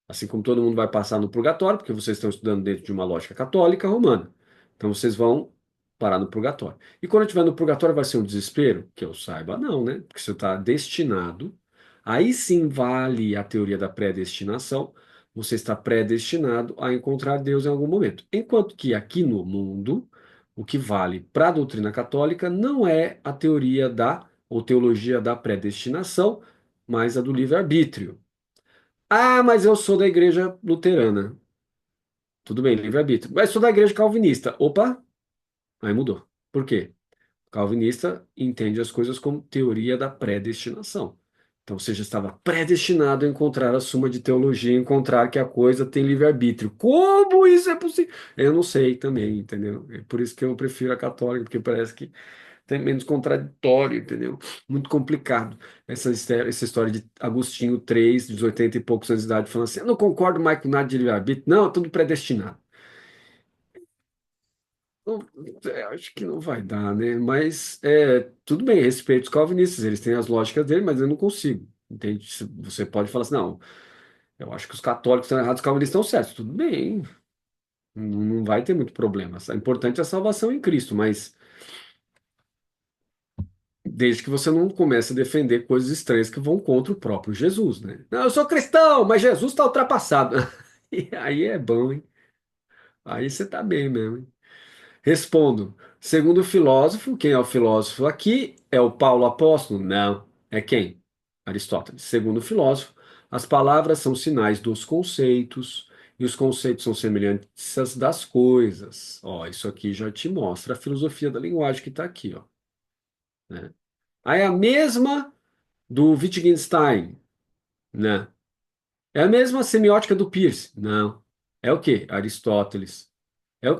Assim como todo mundo vai passar no purgatório, porque vocês estão estudando dentro de uma lógica católica romana. Então vocês vão parar no purgatório. E quando estiver no purgatório vai ser um desespero? Que eu saiba, não, né? Porque você está destinado. Aí sim vale a teoria da predestinação. Você está predestinado a encontrar Deus em algum momento. Enquanto que aqui no mundo, o que vale para a doutrina católica não é a teoria da ou teologia da predestinação, mas a do livre-arbítrio. Ah, mas eu sou da igreja luterana. Tudo bem, livre-arbítrio. Mas sou da igreja calvinista. Opa, aí mudou. Por quê? Calvinista entende as coisas como teoria da predestinação. Então você já estava predestinado a encontrar a suma de teologia, encontrar que a coisa tem livre-arbítrio. Como isso é possível? Eu não sei também, entendeu? É por isso que eu prefiro a católica, porque parece que tem menos contraditório, entendeu? Muito complicado. Essa história de Agostinho 3 dos 80 e poucos anos de idade, falando assim: eu não concordo mais com nada de livre-arbítrio, não, é tudo predestinado. Não, acho que não vai dar, né? Mas tudo bem, respeito os calvinistas, eles têm as lógicas dele, mas eu não consigo. Entende? Você pode falar assim: não, eu acho que os católicos estão errados, os calvinistas estão certos. Tudo bem, não vai ter muito problema. O importante é a salvação em Cristo, mas. Desde que você não comece a defender coisas estranhas que vão contra o próprio Jesus, né? Não, eu sou cristão, mas Jesus está ultrapassado. E aí é bom, hein? Aí você tá bem mesmo, hein? Respondo. Segundo o filósofo, quem é o filósofo aqui? É o Paulo apóstolo? Não. É quem? Aristóteles. Segundo o filósofo, as palavras são sinais dos conceitos e os conceitos são semelhanças das coisas. Ó, isso aqui já te mostra a filosofia da linguagem que está aqui, ó, né? Aí a mesma. do Wittgenstein, né? É a mesma semiótica do Peirce. Não. É o quê? Aristóteles.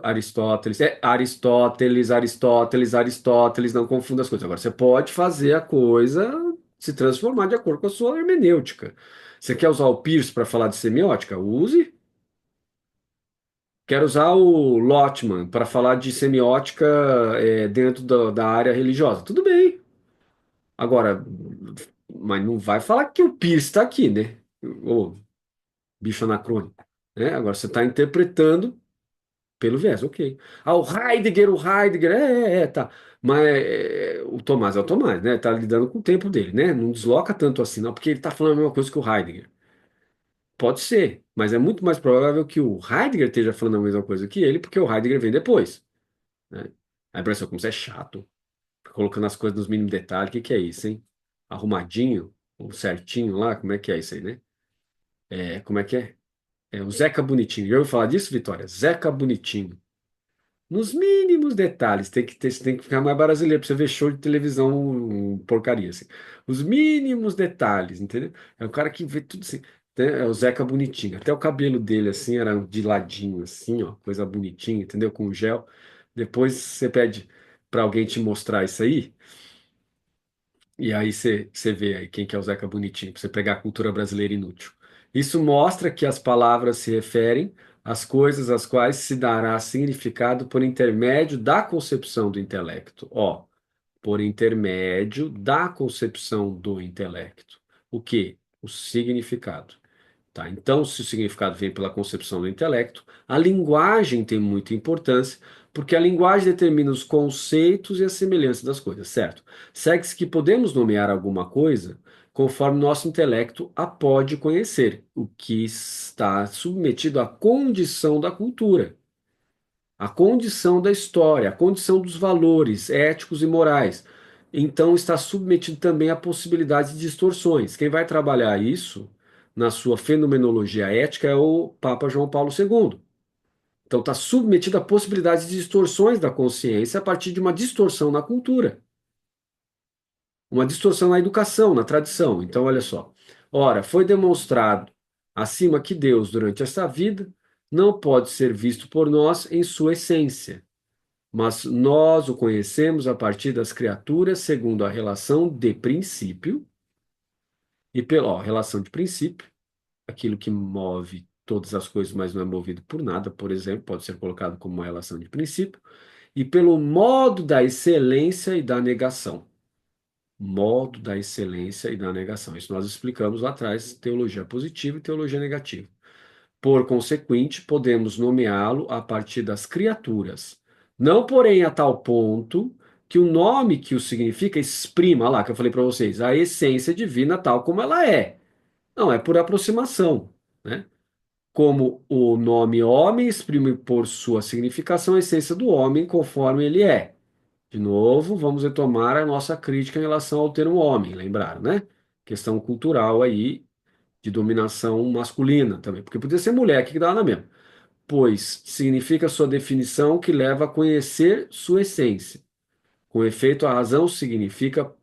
Aristóteles. É Aristóteles, Aristóteles, Aristóteles. Não confunda as coisas. Agora, você pode fazer a coisa se transformar de acordo com a sua hermenêutica. Você quer usar o Peirce para falar de semiótica? Use. Quer usar o Lotman para falar de semiótica dentro da área religiosa? Tudo bem. Agora, mas não vai falar que o Peirce está aqui, né? Ô, bicho anacrônico. Né? Agora, você está interpretando pelo viés, ok. Ah, o Heidegger, tá. Mas o Tomás é o Tomás, né? Tá lidando com o tempo dele, né? Não desloca tanto assim, não, porque ele tá falando a mesma coisa que o Heidegger. Pode ser, mas é muito mais provável que o Heidegger esteja falando a mesma coisa que ele, porque o Heidegger vem depois, né? A impressão como você é chato, colocando as coisas nos mínimos detalhes. O que que é isso, hein? Arrumadinho, ou certinho lá, como é que é isso aí, né? Como é que é? É o Zeca Bonitinho. Já ouviu falar disso, Vitória? Zeca Bonitinho. Nos mínimos detalhes, você tem que ficar mais brasileiro para você ver show de televisão porcaria, assim. Os mínimos detalhes, entendeu? É o cara que vê tudo assim. É o Zeca Bonitinho. Até o cabelo dele, assim, era de ladinho, assim, ó, coisa bonitinha, entendeu? Com gel. Depois você pede para alguém te mostrar isso aí, e aí você vê aí quem que é o Zeca Bonitinho, para você pegar a cultura brasileira inútil. Isso mostra que as palavras se referem às coisas às quais se dará significado por intermédio da concepção do intelecto. Ó, por intermédio da concepção do intelecto. O que? O significado. Tá? Então, se o significado vem pela concepção do intelecto, a linguagem tem muita importância, porque a linguagem determina os conceitos e a semelhança das coisas, certo? Segue-se que podemos nomear alguma coisa conforme nosso intelecto a pode conhecer, o que está submetido à condição da cultura, à condição da história, à condição dos valores éticos e morais. Então, está submetido também a possibilidades de distorções. Quem vai trabalhar isso na sua fenomenologia ética é o Papa João Paulo II. Então, está submetido a possibilidades de distorções da consciência a partir de uma distorção na cultura, uma distorção na educação, na tradição. Então, olha só. Ora, foi demonstrado acima que Deus, durante esta vida, não pode ser visto por nós em sua essência, mas nós o conhecemos a partir das criaturas segundo a relação de princípio e pela relação de princípio, aquilo que move todas as coisas, mas não é movido por nada, por exemplo, pode ser colocado como uma relação de princípio, e pelo modo da excelência e da negação. Modo da excelência e da negação. Isso nós explicamos lá atrás, teologia positiva e teologia negativa. Por consequente, podemos nomeá-lo a partir das criaturas. Não, porém, a tal ponto que o nome que o significa exprima, lá que eu falei para vocês, a essência divina tal como ela é. Não, é por aproximação, né? Como o nome homem exprime por sua significação a essência do homem conforme ele é. De novo, vamos retomar a nossa crítica em relação ao termo homem, lembraram, né? Questão cultural aí de dominação masculina também, porque podia ser mulher, que dá na mesma, pois significa sua definição que leva a conhecer sua essência. Com efeito, a razão significada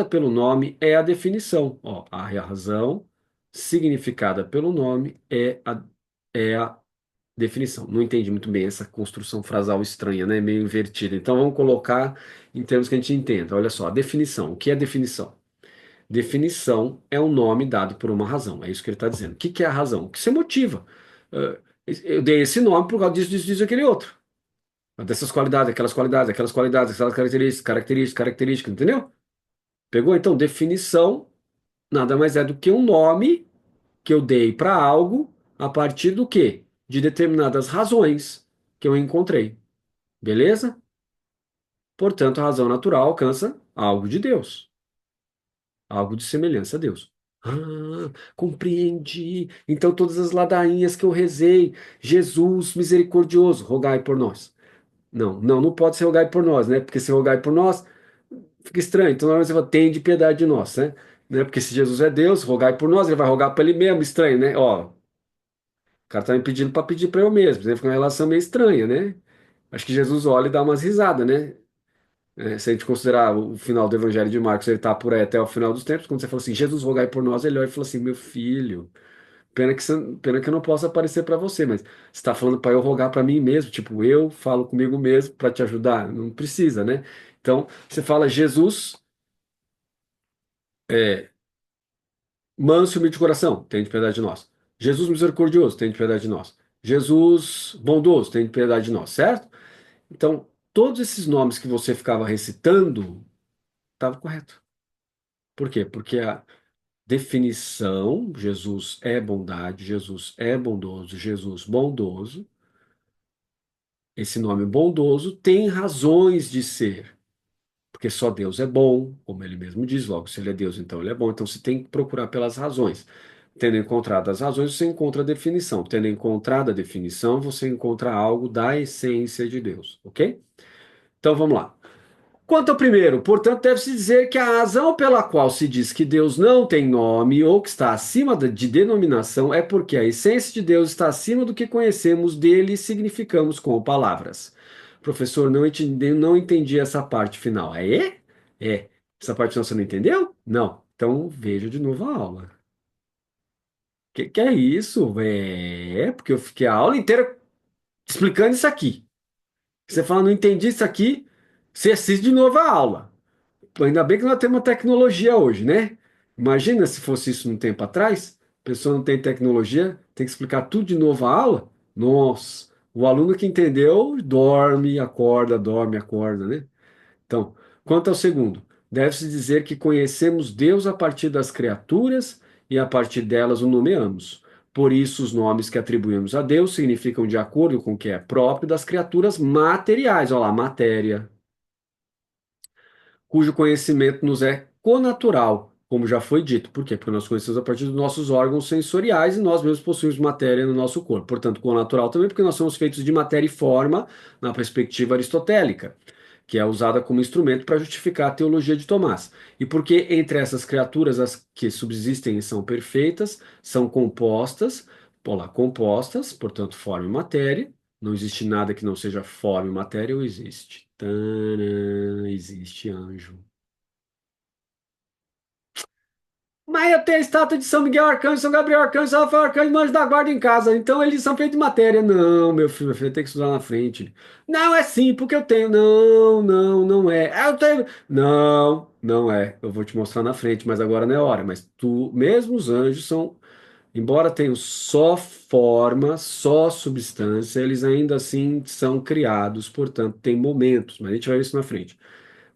pelo nome é a definição. Ó, a razão significada pelo nome é a definição. Não entendi muito bem essa construção frasal estranha, né? Meio invertida. Então vamos colocar em termos que a gente entenda. Olha só, a definição. O que é definição? Definição é um nome dado por uma razão. É isso que ele está dizendo. O que que é a razão? O que você motiva? Ah, eu dei esse nome por causa disso, disso, disso, aquele outro. Dessas qualidades, aquelas qualidades, aquelas características, características, características, entendeu? Pegou? Então, definição nada mais é do que um nome que eu dei para algo a partir do quê? De determinadas razões que eu encontrei. Beleza? Portanto, a razão natural alcança algo de Deus, algo de semelhança a Deus. Ah, compreendi. Então, todas as ladainhas que eu rezei, Jesus misericordioso, rogai por nós. Não, não, não pode ser rogai por nós, né? Porque se rogai por nós, fica estranho. Então, normalmente você fala, tem de piedade de nós, né? Porque se Jesus é Deus, rogai por nós, ele vai rogar para ele mesmo, estranho, né? Ó, o cara tá me pedindo para pedir para eu mesmo, né? Fica uma relação meio estranha, né? Acho que Jesus olha e dá umas risadas, né? Se a gente considerar o final do Evangelho de Marcos, ele está por aí até o final dos tempos. Quando você fala assim, Jesus, rogai por nós, ele olha e fala assim, meu filho, pena que eu não posso aparecer para você, mas você está falando para eu rogar para mim mesmo, tipo, eu falo comigo mesmo para te ajudar. Não precisa, né? Então, você fala, Jesus, é, manso e humilde de coração, tem de piedade de nós. Jesus misericordioso, tem de piedade de nós. Jesus bondoso, tem de piedade de nós, certo? Então, todos esses nomes que você ficava recitando, estava correto. Por quê? Porque a definição, Jesus é bondade, Jesus é bondoso, Jesus bondoso, esse nome bondoso tem razões de ser, porque só Deus é bom, como ele mesmo diz, logo, se ele é Deus, então ele é bom, então você tem que procurar pelas razões. Tendo encontrado as razões, você encontra a definição. Tendo encontrado a definição, você encontra algo da essência de Deus, ok? Então vamos lá. Quanto ao primeiro, portanto, deve-se dizer que a razão pela qual se diz que Deus não tem nome ou que está acima de denominação é porque a essência de Deus está acima do que conhecemos dele e significamos com palavras. Professor, não entendi essa parte final. É? É. Essa parte final você não entendeu? Não. Então veja de novo a aula. Que é isso? Porque eu fiquei a aula inteira explicando isso aqui. Você fala, não entendi isso aqui, você assiste de novo a aula. Pô, ainda bem que nós temos tecnologia hoje, né? Imagina se fosse isso um tempo atrás. A pessoa não tem tecnologia, tem que explicar tudo de novo a aula. Nossa, o aluno que entendeu dorme, acorda, né? Então, quanto ao segundo, deve-se dizer que conhecemos Deus a partir das criaturas e a partir delas o nomeamos. Por isso, os nomes que atribuímos a Deus significam de acordo com o que é próprio das criaturas materiais. Olha lá, matéria, cujo conhecimento nos é connatural, como já foi dito. Por quê? Porque nós conhecemos a partir dos nossos órgãos sensoriais e nós mesmos possuímos matéria no nosso corpo. Portanto, connatural também porque nós somos feitos de matéria e forma na perspectiva aristotélica, que é usada como instrumento para justificar a teologia de Tomás. E porque entre essas criaturas as que subsistem e são perfeitas são compostas, compostas, portanto, forma e matéria. Não existe nada que não seja forma e matéria, ou existe? Tadã, existe anjo. Mas eu tenho a estátua de São Miguel Arcanjo, São Gabriel Arcanjo, São Rafael Arcanjo, e Anjo da Guarda em casa. Então eles são feitos de matéria. Não, meu filho tem que estudar na frente. Não, é sim, porque eu tenho. Não, não, não é. Ah, eu tenho. Não, não é. Eu vou te mostrar na frente, mas agora não é hora. Mas tu, mesmo os anjos são, embora tenham só forma, só substância, eles ainda assim são criados, portanto, tem momentos, mas a gente vai ver isso na frente.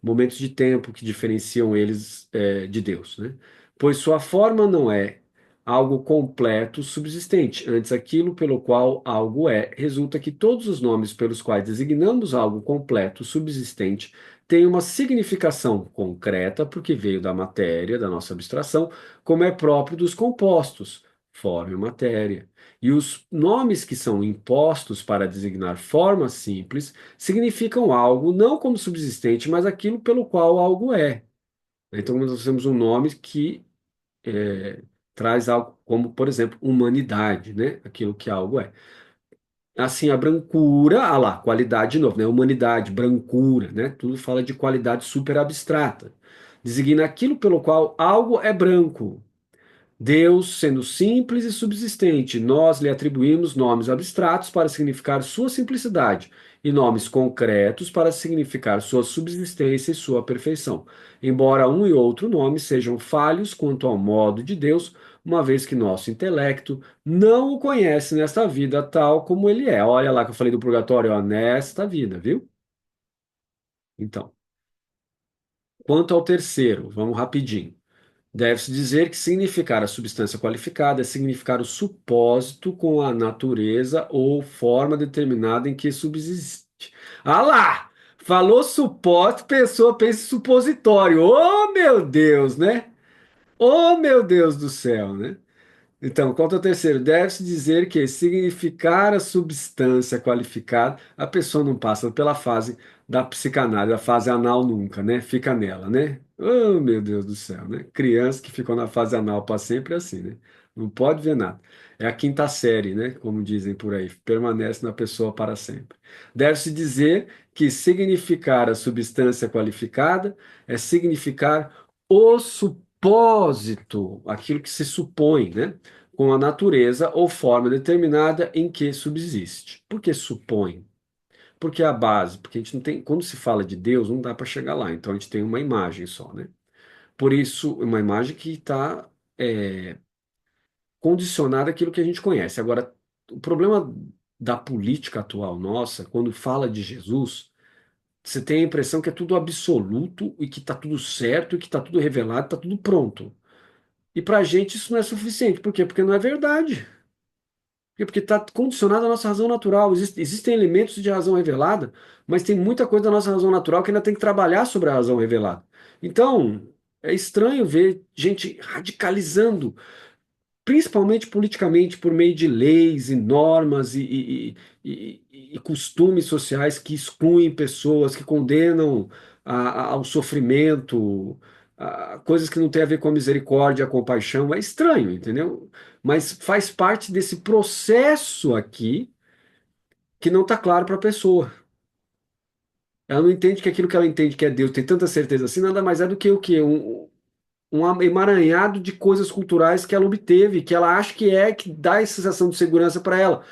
Momentos de tempo que diferenciam eles de Deus, né? Pois sua forma não é algo completo, subsistente. Antes, aquilo pelo qual algo é, resulta que todos os nomes pelos quais designamos algo completo, subsistente, têm uma significação concreta, porque veio da matéria, da nossa abstração, como é próprio dos compostos, forma e matéria. E os nomes que são impostos para designar formas simples significam algo não como subsistente, mas aquilo pelo qual algo é. Então, nós temos um nome que traz algo como, por exemplo, humanidade, né? Aquilo que algo é. Assim, a brancura, ah lá, qualidade de novo, né? Humanidade, brancura, né? Tudo fala de qualidade super abstrata. Designa aquilo pelo qual algo é branco. Deus, sendo simples e subsistente, nós lhe atribuímos nomes abstratos para significar sua simplicidade e nomes concretos para significar sua subsistência e sua perfeição. Embora um e outro nome sejam falhos quanto ao modo de Deus, uma vez que nosso intelecto não o conhece nesta vida tal como ele é. Olha lá que eu falei do purgatório, ó, nesta vida, viu? Então, quanto ao terceiro, vamos rapidinho. Deve-se dizer que significar a substância qualificada é significar o supósito com a natureza ou forma determinada em que subsiste. Ah lá! Falou supósito, pessoa pensa em supositório. Oh, meu Deus, né? Oh, meu Deus do céu, né? Então, quanto ao terceiro, deve-se dizer que significar a substância qualificada, a pessoa não passa pela fase da psicanálise, a fase anal nunca, né? Fica nela, né? Oh, meu Deus do céu, né? Criança que ficou na fase anal para sempre é assim, né? Não pode ver nada. É a quinta série, né? Como dizem por aí, permanece na pessoa para sempre. Deve-se dizer que significar a substância qualificada é significar o supósito, aquilo que se supõe, né? Com a natureza ou forma determinada em que subsiste. Por que supõe? Porque é a base, porque a gente não tem, quando se fala de Deus, não dá para chegar lá, então a gente tem uma imagem só, né? Por isso, uma imagem que está condicionada àquilo que a gente conhece. Agora, o problema da política atual nossa, quando fala de Jesus, você tem a impressão que é tudo absoluto e que está tudo certo e que está tudo revelado, está tudo pronto. E para a gente isso não é suficiente. Por quê? Porque não é verdade. Porque está condicionado à nossa razão natural. Existem elementos de razão revelada, mas tem muita coisa da nossa razão natural que ainda tem que trabalhar sobre a razão revelada. Então, é estranho ver gente radicalizando, principalmente politicamente, por meio de leis e normas e costumes sociais que excluem pessoas, que condenam ao sofrimento, a coisas que não têm a ver com a misericórdia, a compaixão. É estranho, entendeu? Mas faz parte desse processo aqui que não está claro para a pessoa. Ela não entende que aquilo que ela entende que é Deus, tem tanta certeza assim, nada mais é do que o quê? Um emaranhado de coisas culturais que ela obteve, que ela acha que dá essa sensação de segurança para ela.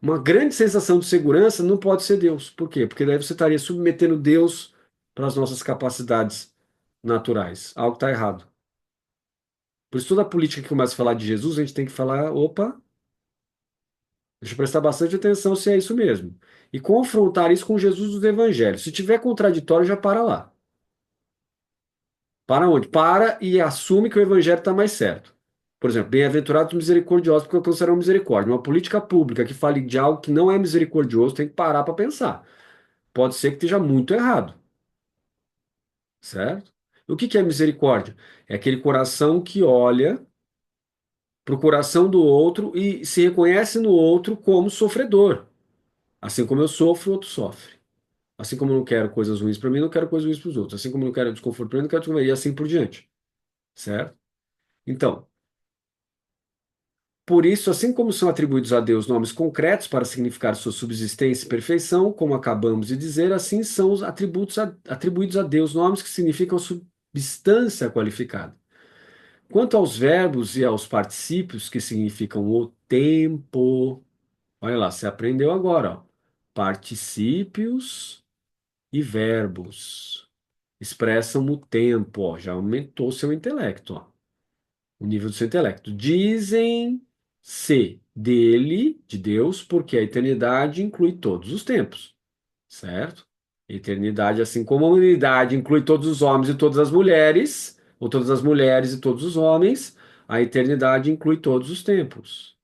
Uma grande sensação de segurança não pode ser Deus. Por quê? Porque daí você estaria submetendo Deus para as nossas capacidades naturais. Algo está errado. Por isso, toda a política que começa a falar de Jesus, a gente tem que falar: opa, deixa eu prestar bastante atenção se é isso mesmo. E confrontar isso com Jesus dos Evangelhos. Se tiver contraditório, já para lá. Para onde? Para e assume que o evangelho está mais certo. Por exemplo, bem-aventurados os misericordiosos, porque alcançarão misericórdia. Uma política pública que fale de algo que não é misericordioso tem que parar para pensar. Pode ser que esteja muito errado, certo? O que que é misericórdia? É aquele coração que olha para o coração do outro e se reconhece no outro como sofredor. Assim como eu sofro, o outro sofre. Assim como eu não quero coisas ruins para mim, não quero coisas ruins para os outros. Assim como eu não quero desconforto para mim, não quero desconforto. E assim por diante, certo? Então, por isso, assim como são atribuídos a Deus nomes concretos para significar sua subsistência e perfeição, como acabamos de dizer, assim são os atribuídos a Deus nomes que significam substância qualificada. Quanto aos verbos e aos particípios, que significam o tempo, olha lá, você aprendeu agora, ó. Particípios e verbos expressam o tempo, ó, já aumentou seu intelecto, ó, o nível do seu intelecto. Dizem-se dele, de Deus, porque a eternidade inclui todos os tempos, certo? Eternidade, assim como a unidade inclui todos os homens e todas as mulheres, ou todas as mulheres e todos os homens, a eternidade inclui todos os tempos.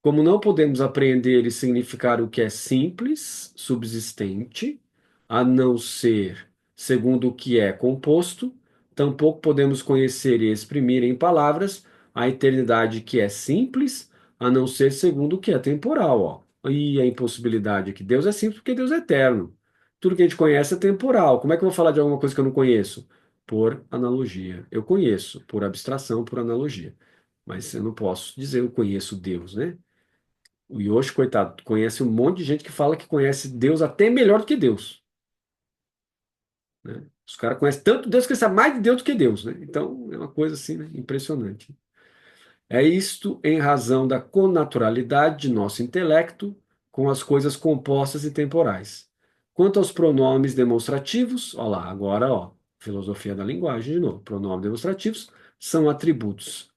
Como não podemos apreender e significar o que é simples, subsistente, a não ser segundo o que é composto, tampouco podemos conhecer e exprimir em palavras a eternidade que é simples, a não ser segundo o que é temporal, ó. E a impossibilidade é que Deus é simples porque Deus é eterno. Tudo que a gente conhece é temporal. Como é que eu vou falar de alguma coisa que eu não conheço? Por analogia. Eu conheço, por abstração, por analogia. Mas eu não posso dizer eu conheço Deus, né? O Yoshi, coitado, conhece um monte de gente que fala que conhece Deus até melhor do que Deus, né? Os caras conhecem tanto Deus que eles sabem mais de Deus do que Deus, né? Então é uma coisa assim, né? Impressionante. É isto em razão da connaturalidade de nosso intelecto com as coisas compostas e temporais. Quanto aos pronomes demonstrativos, ó lá, agora, ó, filosofia da linguagem de novo. Pronomes demonstrativos são atributos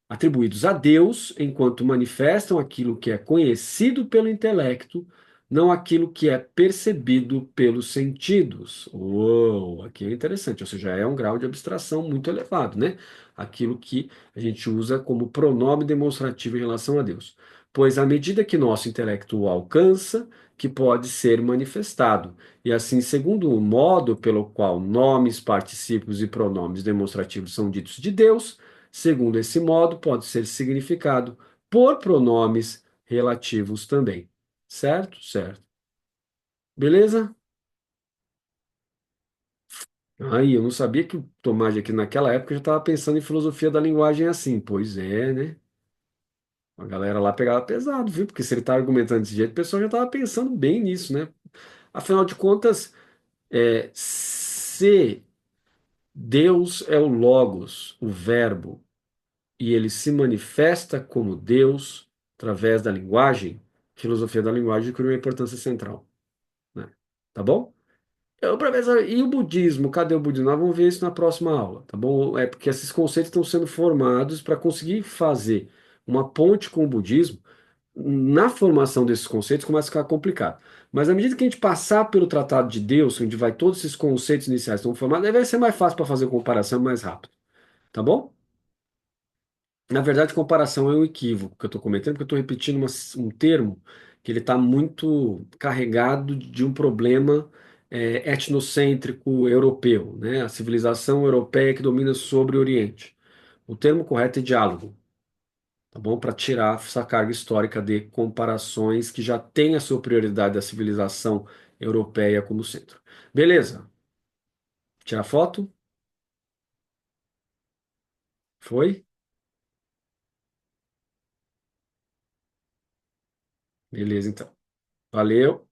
atribuídos a Deus enquanto manifestam aquilo que é conhecido pelo intelecto, não aquilo que é percebido pelos sentidos. Uou, aqui é interessante, ou seja, é um grau de abstração muito elevado, né? Aquilo que a gente usa como pronome demonstrativo em relação a Deus. Pois à medida que nosso intelecto o alcança, que pode ser manifestado. E assim, segundo o modo pelo qual nomes, particípios e pronomes demonstrativos são ditos de Deus, segundo esse modo, pode ser significado por pronomes relativos também. Certo? Certo. Beleza? Aí, eu não sabia que o Tomás aqui naquela época já estava pensando em filosofia da linguagem assim. Pois é, né? A galera lá pegava pesado, viu? Porque se ele está argumentando desse jeito, o pessoal já estava pensando bem nisso, né? Afinal de contas, se Deus é o Logos, o Verbo, e ele se manifesta como Deus através da linguagem, filosofia da linguagem cria uma importância central, né? Tá bom? Professor, e o budismo? Cadê o budismo? Nós vamos ver isso na próxima aula, tá bom? É porque esses conceitos estão sendo formados para conseguir fazer uma ponte com o budismo. Na formação desses conceitos começa a ficar complicado. Mas à medida que a gente passar pelo Tratado de Deus, onde vai todos esses conceitos iniciais estão formados, aí vai ser mais fácil para fazer comparação mais rápido, tá bom? Na verdade, comparação é um equívoco que eu estou cometendo, porque eu estou repetindo um termo que ele está muito carregado de um problema etnocêntrico europeu, né? A civilização europeia que domina sobre o Oriente. O termo correto é diálogo, tá bom? Para tirar essa carga histórica de comparações que já tem a superioridade da civilização europeia como centro. Beleza? Tirar foto? Foi? Beleza, então. Valeu.